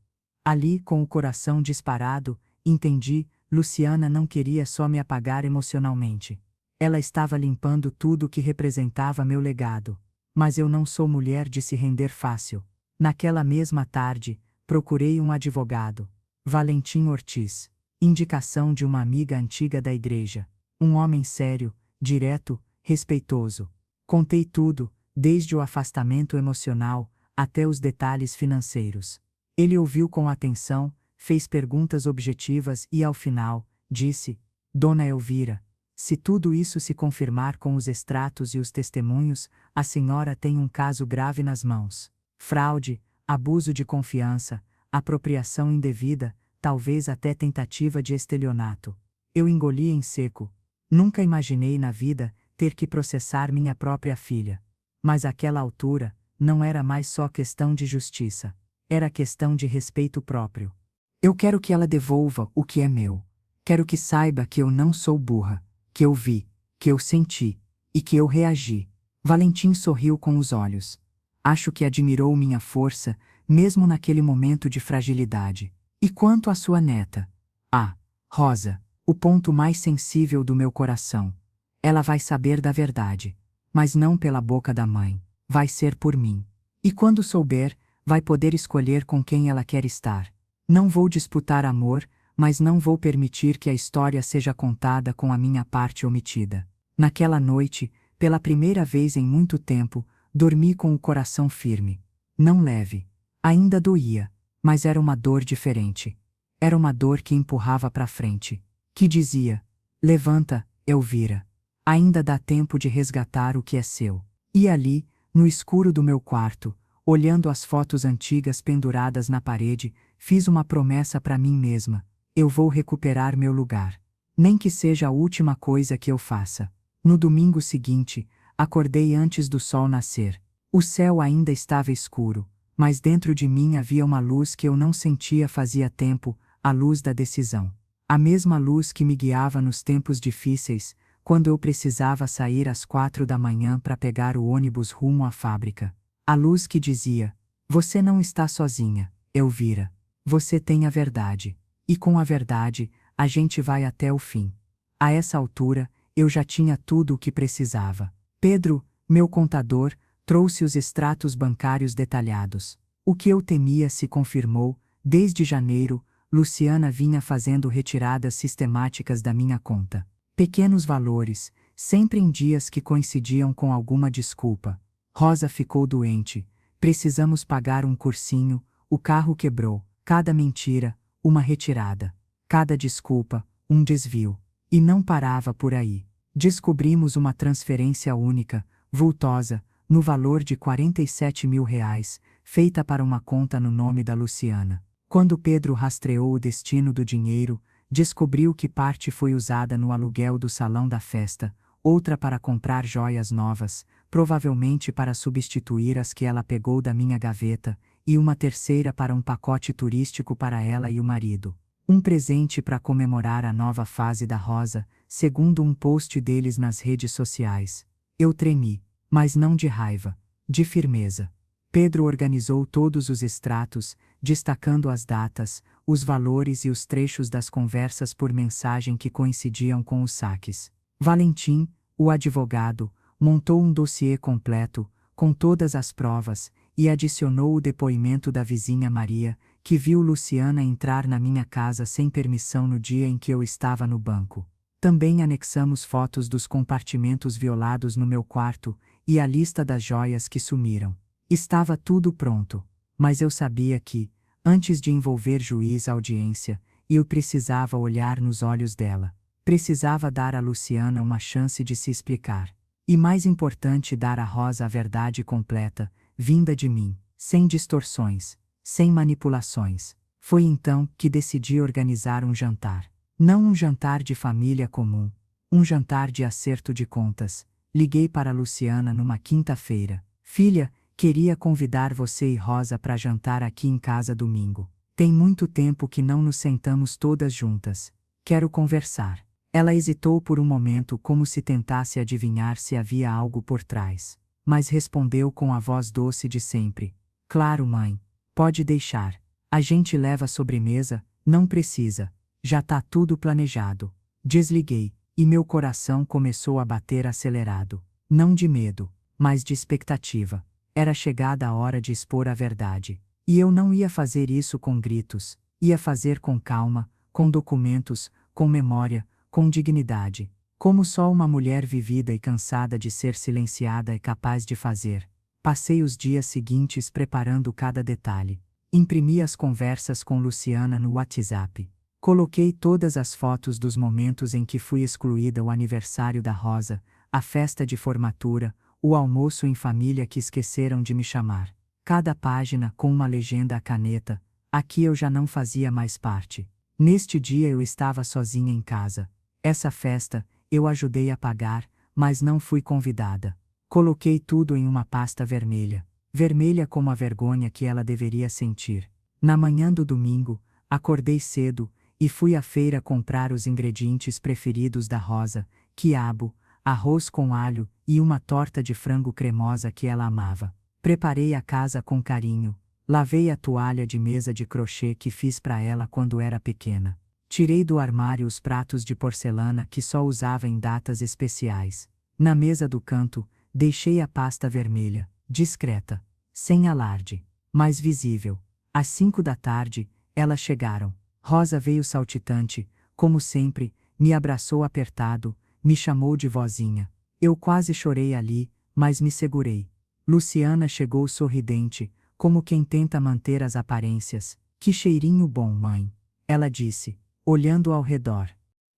Ali, com o coração disparado, entendi, Luciana não queria só me apagar emocionalmente. Ela estava limpando tudo que representava meu legado. Mas eu não sou mulher de se render fácil. Naquela mesma tarde, procurei um advogado. Valentim Ortiz. Indicação de uma amiga antiga da igreja. Um homem sério, direto, respeitoso. Contei tudo, desde o afastamento emocional, até os detalhes financeiros. Ele ouviu com atenção, fez perguntas objetivas e ao final, disse: Dona Elvira, se tudo isso se confirmar com os extratos e os testemunhos, a senhora tem um caso grave nas mãos. Fraude, abuso de confiança, apropriação indevida, talvez até tentativa de estelionato. Eu engoli em seco. Nunca imaginei na vida ter que processar minha própria filha. Mas àquela altura, não era mais só questão de justiça. Era questão de respeito próprio. Eu quero que ela devolva o que é meu. Quero que saiba que eu não sou burra. Que eu vi, que eu senti, e que eu reagi. Valentim sorriu com os olhos. Acho que admirou minha força, mesmo naquele momento de fragilidade. E quanto à sua neta? Ah, Rosa, o ponto mais sensível do meu coração. Ela vai saber da verdade, mas não pela boca da mãe, vai ser por mim. E quando souber, vai poder escolher com quem ela quer estar. Não vou disputar amor, mas não vou permitir que a história seja contada com a minha parte omitida. Naquela noite, pela primeira vez em muito tempo, dormi com o coração firme. Não leve. Ainda doía, mas era uma dor diferente. Era uma dor que empurrava para frente, que dizia: levanta, Elvira. Ainda dá tempo de resgatar o que é seu. E ali, no escuro do meu quarto, olhando as fotos antigas penduradas na parede, fiz uma promessa para mim mesma: eu vou recuperar meu lugar. Nem que seja a última coisa que eu faça. No domingo seguinte, acordei antes do sol nascer. O céu ainda estava escuro, mas dentro de mim havia uma luz que eu não sentia fazia tempo, a luz da decisão. A mesma luz que me guiava nos tempos difíceis, quando eu precisava sair às 4 da manhã para pegar o ônibus rumo à fábrica. A luz que dizia: você não está sozinha, Elvira. Você tem a verdade. E com a verdade, a gente vai até o fim. A essa altura, eu já tinha tudo o que precisava. Pedro, meu contador, trouxe os extratos bancários detalhados. O que eu temia se confirmou. Desde janeiro, Luciana vinha fazendo retiradas sistemáticas da minha conta. Pequenos valores, sempre em dias que coincidiam com alguma desculpa. Rosa ficou doente. Precisamos pagar um cursinho, o carro quebrou. Cada mentira, uma retirada. Cada desculpa, um desvio. E não parava por aí. Descobrimos uma transferência única, vultosa, no valor de R$ 47.000, feita para uma conta no nome da Luciana. Quando Pedro rastreou o destino do dinheiro, descobriu que parte foi usada no aluguel do salão da festa, outra para comprar joias novas, provavelmente para substituir as que ela pegou da minha gaveta, e uma terceira para um pacote turístico para ela e o marido. Um presente para comemorar a nova fase da Rosa, segundo um post deles nas redes sociais. Eu tremi, mas não de raiva, de firmeza. Pedro organizou todos os extratos, destacando as datas, os valores e os trechos das conversas por mensagem que coincidiam com os saques. Valentim, o advogado, montou um dossiê completo, com todas as provas, e adicionou o depoimento da vizinha Maria, que viu Luciana entrar na minha casa sem permissão no dia em que eu estava no banco. Também anexamos fotos dos compartimentos violados no meu quarto, e a lista das joias que sumiram. Estava tudo pronto, mas eu sabia que, antes de envolver juiz à audiência, eu precisava olhar nos olhos dela. Precisava dar a Luciana uma chance de se explicar. E mais importante, dar a Rosa a verdade completa, vinda de mim, sem distorções, sem manipulações. Foi então que decidi organizar um jantar. Não um jantar de família comum, um jantar de acerto de contas. Liguei para Luciana numa quinta-feira. Filha, queria convidar você e Rosa para jantar aqui em casa domingo. Tem muito tempo que não nos sentamos todas juntas. Quero conversar. Ela hesitou por um momento, como se tentasse adivinhar se havia algo por trás. Mas respondeu com a voz doce de sempre: claro, mãe. Pode deixar. A gente leva sobremesa, não precisa. Já tá tudo planejado. Desliguei, e meu coração começou a bater acelerado. Não de medo, mas de expectativa. Era chegada a hora de expor a verdade. E eu não ia fazer isso com gritos. Ia fazer com calma, com documentos, com memória, com dignidade. Como só uma mulher vivida e cansada de ser silenciada é capaz de fazer. Passei os dias seguintes preparando cada detalhe. Imprimi as conversas com Luciana no WhatsApp. Coloquei todas as fotos dos momentos em que fui excluída: o aniversário da Rosa, a festa de formatura, o almoço em família que esqueceram de me chamar. Cada página com uma legenda à caneta: aqui eu já não fazia mais parte. Neste dia eu estava sozinha em casa. Essa festa, eu ajudei a pagar, mas não fui convidada. Coloquei tudo em uma pasta vermelha. Vermelha como a vergonha que ela deveria sentir. Na manhã do domingo, acordei cedo, e fui à feira comprar os ingredientes preferidos da Rosa: quiabo, arroz com alho e uma torta de frango cremosa que ela amava. Preparei a casa com carinho. Lavei a toalha de mesa de crochê que fiz para ela quando era pequena. Tirei do armário os pratos de porcelana que só usava em datas especiais. Na mesa do canto, deixei a pasta vermelha, discreta, sem alarde, mas visível. Às 5 da tarde, elas chegaram. Rosa veio saltitante, como sempre, me abraçou apertado, me chamou de vozinha. Eu quase chorei ali, mas me segurei. Luciana chegou sorridente, como quem tenta manter as aparências. Que cheirinho bom, mãe. Ela disse, olhando ao redor.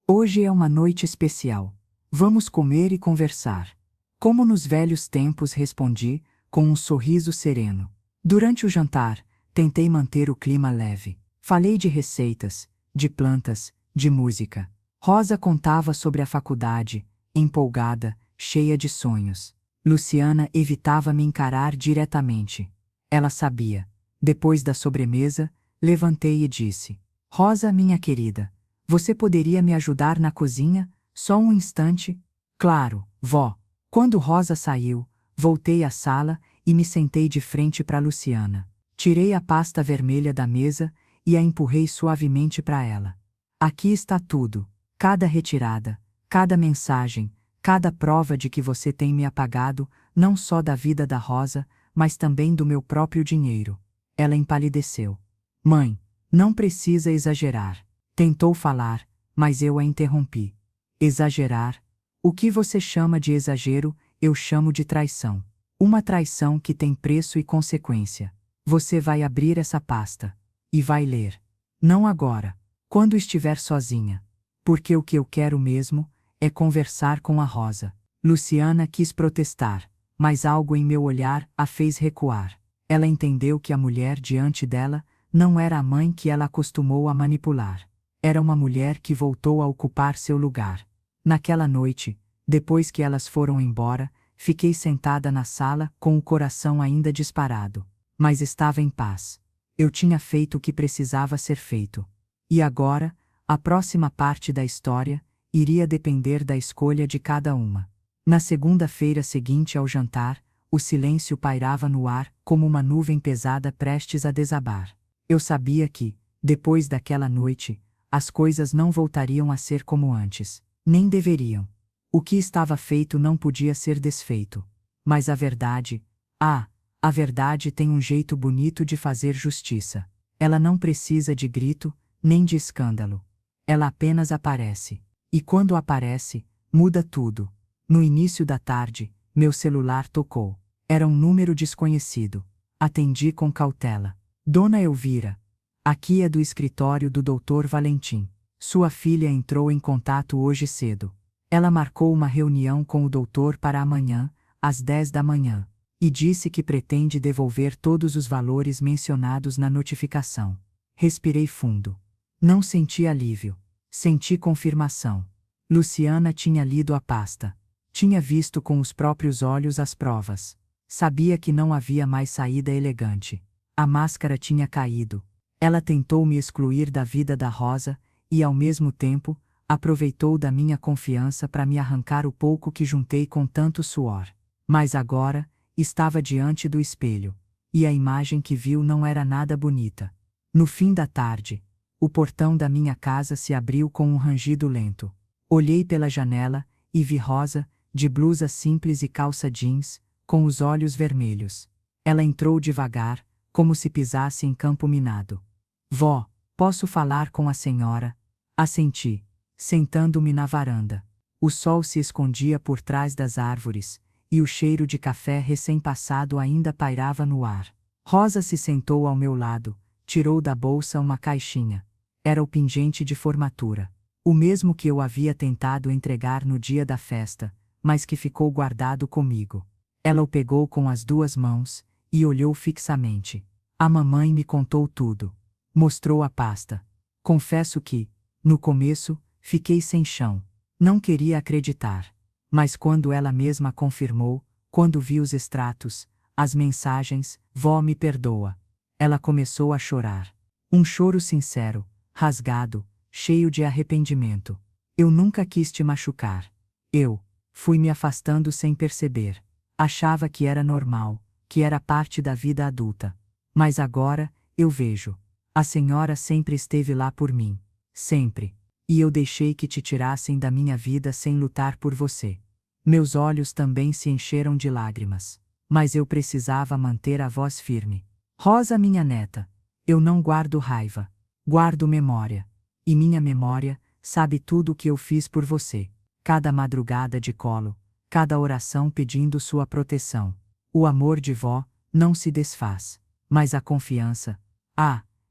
Hoje é uma noite especial. Vamos comer e conversar. Como nos velhos tempos, respondi, com um sorriso sereno. Durante o jantar, tentei manter o clima leve. Falei de receitas, de plantas, de música. Rosa contava sobre a faculdade, empolgada, cheia de sonhos. Luciana evitava me encarar diretamente. Ela sabia. Depois da sobremesa, levantei e disse: Rosa, minha querida, você poderia me ajudar na cozinha? Só um instante? Claro, vó. Quando Rosa saiu, voltei à sala e me sentei de frente para Luciana. Tirei a pasta vermelha da mesa e a empurrei suavemente para ela. Aqui está tudo, cada retirada, cada mensagem, cada prova de que você tem me apagado, não só da vida da Rosa, mas também do meu próprio dinheiro. Ela empalideceu. Mãe, não precisa exagerar. Tentou falar, mas eu a interrompi. Exagerar? O que você chama de exagero, eu chamo de traição. Uma traição que tem preço e consequência. Você vai abrir essa pasta. E vai ler. Não agora. Quando estiver sozinha. Porque o que eu quero mesmo é conversar com a Rosa. Luciana quis protestar, mas algo em meu olhar a fez recuar. Ela entendeu que a mulher diante dela não era a mãe que ela acostumou a manipular. Era uma mulher que voltou a ocupar seu lugar. Naquela noite, depois que elas foram embora, fiquei sentada na sala com o coração ainda disparado. Mas estava em paz. Eu tinha feito o que precisava ser feito. E agora, a próxima parte da história iria depender da escolha de cada uma. Na segunda-feira seguinte ao jantar, o silêncio pairava no ar como uma nuvem pesada prestes a desabar. Eu sabia que, depois daquela noite, as coisas não voltariam a ser como antes. Nem deveriam. O que estava feito não podia ser desfeito. Mas a verdade, a verdade tem um jeito bonito de fazer justiça. Ela não precisa de grito, nem de escândalo. Ela apenas aparece. E quando aparece, muda tudo. No início da tarde, meu celular tocou. Era um número desconhecido. Atendi com cautela. Dona Elvira. Aqui é do escritório do Dr. Valentim. Sua filha entrou em contato hoje cedo. Ela marcou uma reunião com o doutor para amanhã, às 10 da manhã. E disse que pretende devolver todos os valores mencionados na notificação. Respirei fundo. Não senti alívio. Senti confirmação. Luciana tinha lido a pasta. Tinha visto com os próprios olhos as provas. Sabia que não havia mais saída elegante. A máscara tinha caído. Ela tentou me excluir da vida da Rosa e, ao mesmo tempo, aproveitou da minha confiança para me arrancar o pouco que juntei com tanto suor. Mas agora, estava diante do espelho. E a imagem que viu não era nada bonita. No fim da tarde, o portão da minha casa se abriu com um rangido lento. Olhei pela janela e vi Rosa, de blusa simples e calça jeans, com os olhos vermelhos. Ela entrou devagar, como se pisasse em campo minado. Vó, posso falar com a senhora? Assenti, sentando-me na varanda. O sol se escondia por trás das árvores, e o cheiro de café recém-passado ainda pairava no ar. Rosa se sentou ao meu lado, tirou da bolsa uma caixinha. Era o pingente de formatura. O mesmo que eu havia tentado entregar no dia da festa, mas que ficou guardado comigo. Ela o pegou com as duas mãos e olhou fixamente. A mamãe me contou tudo. Mostrou a pasta. Confesso que, no começo, fiquei sem chão. Não queria acreditar. Mas quando ela mesma confirmou, quando vi os extratos, as mensagens, vó me perdoa. Ela começou a chorar. Um choro sincero, rasgado, cheio de arrependimento. Eu nunca quis te machucar. Eu fui me afastando sem perceber. Achava que era normal, que era parte da vida adulta. Mas agora, eu vejo. A senhora sempre esteve lá por mim. Sempre. E eu deixei que te tirassem da minha vida sem lutar por você. Meus olhos também se encheram de lágrimas. Mas eu precisava manter a voz firme. Rosa, minha neta, eu não guardo raiva. Guardo memória. E minha memória sabe tudo o que eu fiz por você. Cada madrugada de colo, cada oração pedindo sua proteção. O amor de vó não se desfaz. Mas a confiança,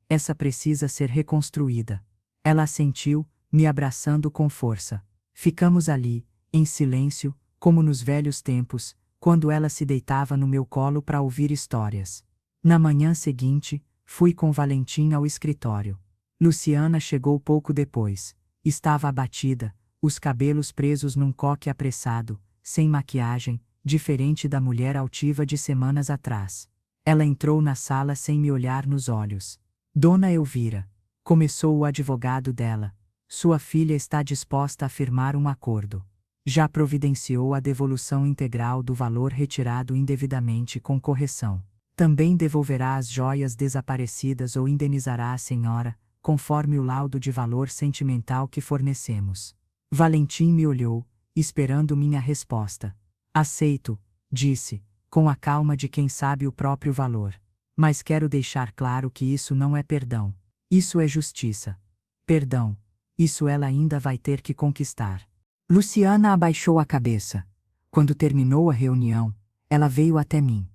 essa precisa ser reconstruída. Ela assentiu, me abraçando com força. Ficamos ali, em silêncio, como nos velhos tempos, quando ela se deitava no meu colo para ouvir histórias. Na manhã seguinte, fui com Valentim ao escritório. Luciana chegou pouco depois. Estava abatida, os cabelos presos num coque apressado, sem maquiagem, diferente da mulher altiva de semanas atrás. Ela entrou na sala sem me olhar nos olhos. Dona Elvira, começou o advogado dela. Sua filha está disposta a firmar um acordo. Já providenciou a devolução integral do valor retirado indevidamente com correção. Também devolverá as joias desaparecidas ou indenizará a senhora, conforme o laudo de valor sentimental que fornecemos. Valentim me olhou, esperando minha resposta. Aceito, disse, com a calma de quem sabe o próprio valor. Mas quero deixar claro que isso não é perdão. Isso é justiça. Perdão. Isso ela ainda vai ter que conquistar. Luciana abaixou a cabeça. Quando terminou a reunião, ela veio até mim.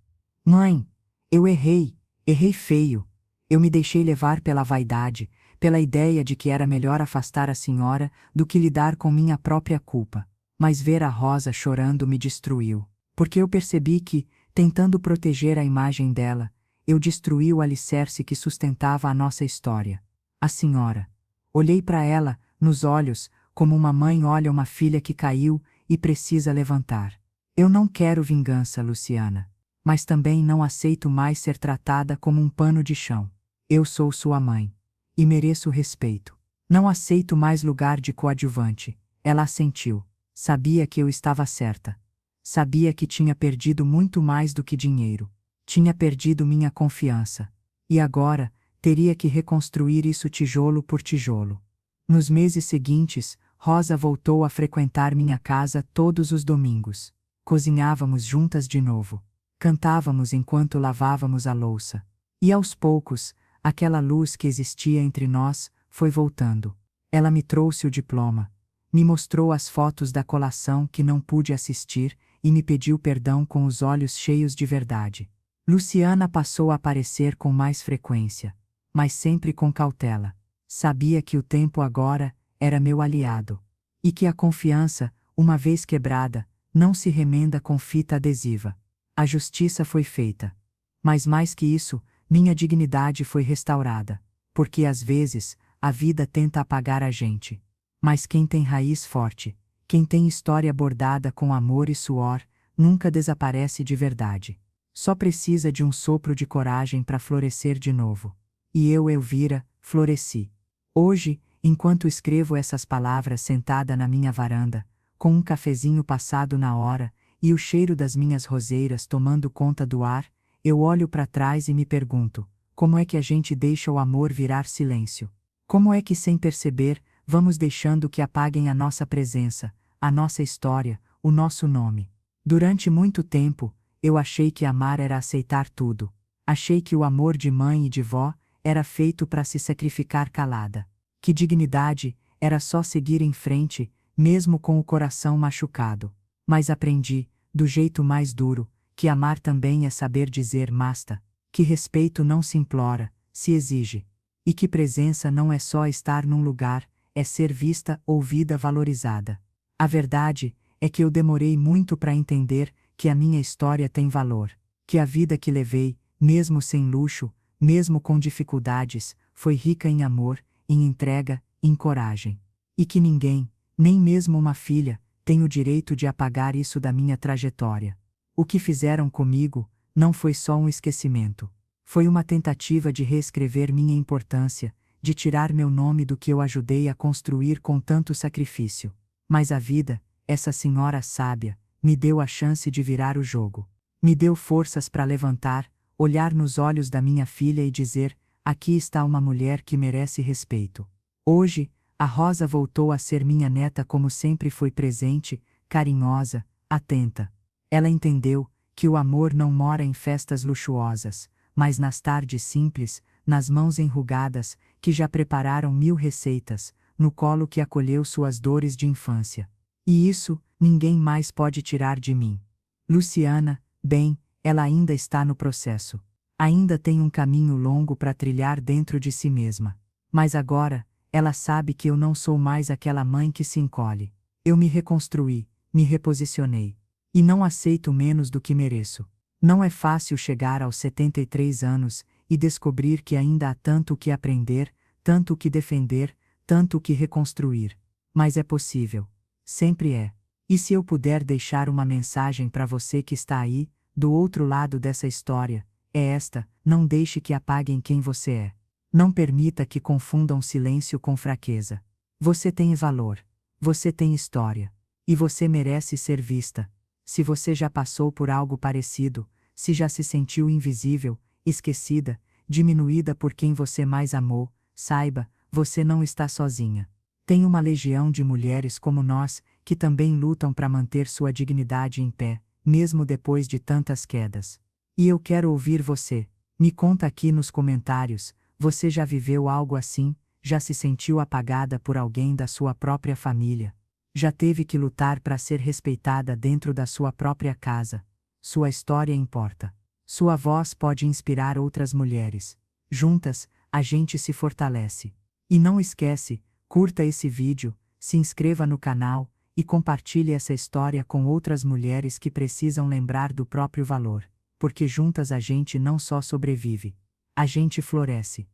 Mãe, eu errei feio. Eu me deixei levar pela vaidade, pela ideia de que era melhor afastar a senhora do que lidar com minha própria culpa. Mas ver a Rosa chorando me destruiu, porque eu percebi que, tentando proteger a imagem dela, eu destruí o alicerce que sustentava a nossa história. A senhora. Olhei para ela, nos olhos, como uma mãe olha uma filha que caiu e precisa levantar. Eu não quero vingança, Luciana. Mas também não aceito mais ser tratada como um pano de chão. Eu sou sua mãe. E mereço respeito. Não aceito mais lugar de coadjuvante. Ela assentiu. Sabia que eu estava certa. Sabia que tinha perdido muito mais do que dinheiro. Tinha perdido minha confiança. E agora, teria que reconstruir isso tijolo por tijolo. Nos meses seguintes, Rosa voltou a frequentar minha casa todos os domingos. Cozinhávamos juntas de novo. Cantávamos enquanto lavávamos a louça. E aos poucos, aquela luz que existia entre nós foi voltando. Ela me trouxe o diploma. Me mostrou as fotos da colação que não pude assistir e me pediu perdão com os olhos cheios de verdade. Luciana passou a aparecer com mais frequência, mas sempre com cautela. Sabia que o tempo agora era meu aliado. E que a confiança, uma vez quebrada, não se remenda com fita adesiva. A justiça foi feita. Mas mais que isso, minha dignidade foi restaurada. Porque às vezes, a vida tenta apagar a gente. Mas quem tem raiz forte, quem tem história bordada com amor e suor, nunca desaparece de verdade. Só precisa de um sopro de coragem para florescer de novo. E eu, Elvira, floresci. Hoje, enquanto escrevo essas palavras sentada na minha varanda, com um cafezinho passado na hora, e o cheiro das minhas roseiras tomando conta do ar, eu olho para trás e me pergunto, como é que a gente deixa o amor virar silêncio? Como é que sem perceber, vamos deixando que apaguem a nossa presença, a nossa história, o nosso nome? Durante muito tempo, eu achei que amar era aceitar tudo. Achei que o amor de mãe e de vó era feito para se sacrificar calada. Que dignidade era só seguir em frente, mesmo com o coração machucado. Mas aprendi, do jeito mais duro, que amar também é saber dizer basta, que respeito não se implora, se exige. E que presença não é só estar num lugar, é ser vista, ouvida, valorizada. A verdade é que eu demorei muito para entender que a minha história tem valor, que a vida que levei, mesmo sem luxo, mesmo com dificuldades, foi rica em amor, em entrega, em coragem. E que ninguém, nem mesmo uma filha, tem o direito de apagar isso da minha trajetória. O que fizeram comigo não foi só um esquecimento. Foi uma tentativa de reescrever minha importância, de tirar meu nome do que eu ajudei a construir com tanto sacrifício. Mas a vida, essa senhora sábia, me deu a chance de virar o jogo. Me deu forças para levantar, olhar nos olhos da minha filha e dizer: aqui está uma mulher que merece respeito. Hoje, A Rosa voltou a ser minha neta como sempre foi presente, carinhosa, atenta. Ela entendeu que o amor não mora em festas luxuosas, mas nas tardes simples, nas mãos enrugadas, que já prepararam 1000 receitas, no colo que acolheu suas dores de infância. E isso, ninguém mais pode tirar de mim. Luciana, bem, ela ainda está no processo. Ainda tem um caminho longo para trilhar dentro de si mesma. Mas agora, ela sabe que eu não sou mais aquela mãe que se encolhe. Eu me reconstruí, me reposicionei. E não aceito menos do que mereço. Não é fácil chegar aos 73 anos e descobrir que ainda há tanto o que aprender, tanto o que defender, tanto o que reconstruir. Mas é possível. Sempre é. E se eu puder deixar uma mensagem para você que está aí, do outro lado dessa história, é esta: não deixe que apaguem quem você é. Não permita que confundam silêncio com fraqueza. Você tem valor. Você tem história. E você merece ser vista. Se você já passou por algo parecido, se já se sentiu invisível, esquecida, diminuída por quem você mais amou, saiba, você não está sozinha. Tem uma legião de mulheres como nós, que também lutam para manter sua dignidade em pé, mesmo depois de tantas quedas. E eu quero ouvir você. Me conta aqui nos comentários: você já viveu algo assim? Já se sentiu apagada por alguém da sua própria família? Já teve que lutar para ser respeitada dentro da sua própria casa? Sua história importa. Sua voz pode inspirar outras mulheres. Juntas, a gente se fortalece. E não esquece, curta esse vídeo, se inscreva no canal e compartilhe essa história com outras mulheres que precisam lembrar do próprio valor, porque juntas a gente não só sobrevive, a gente floresce.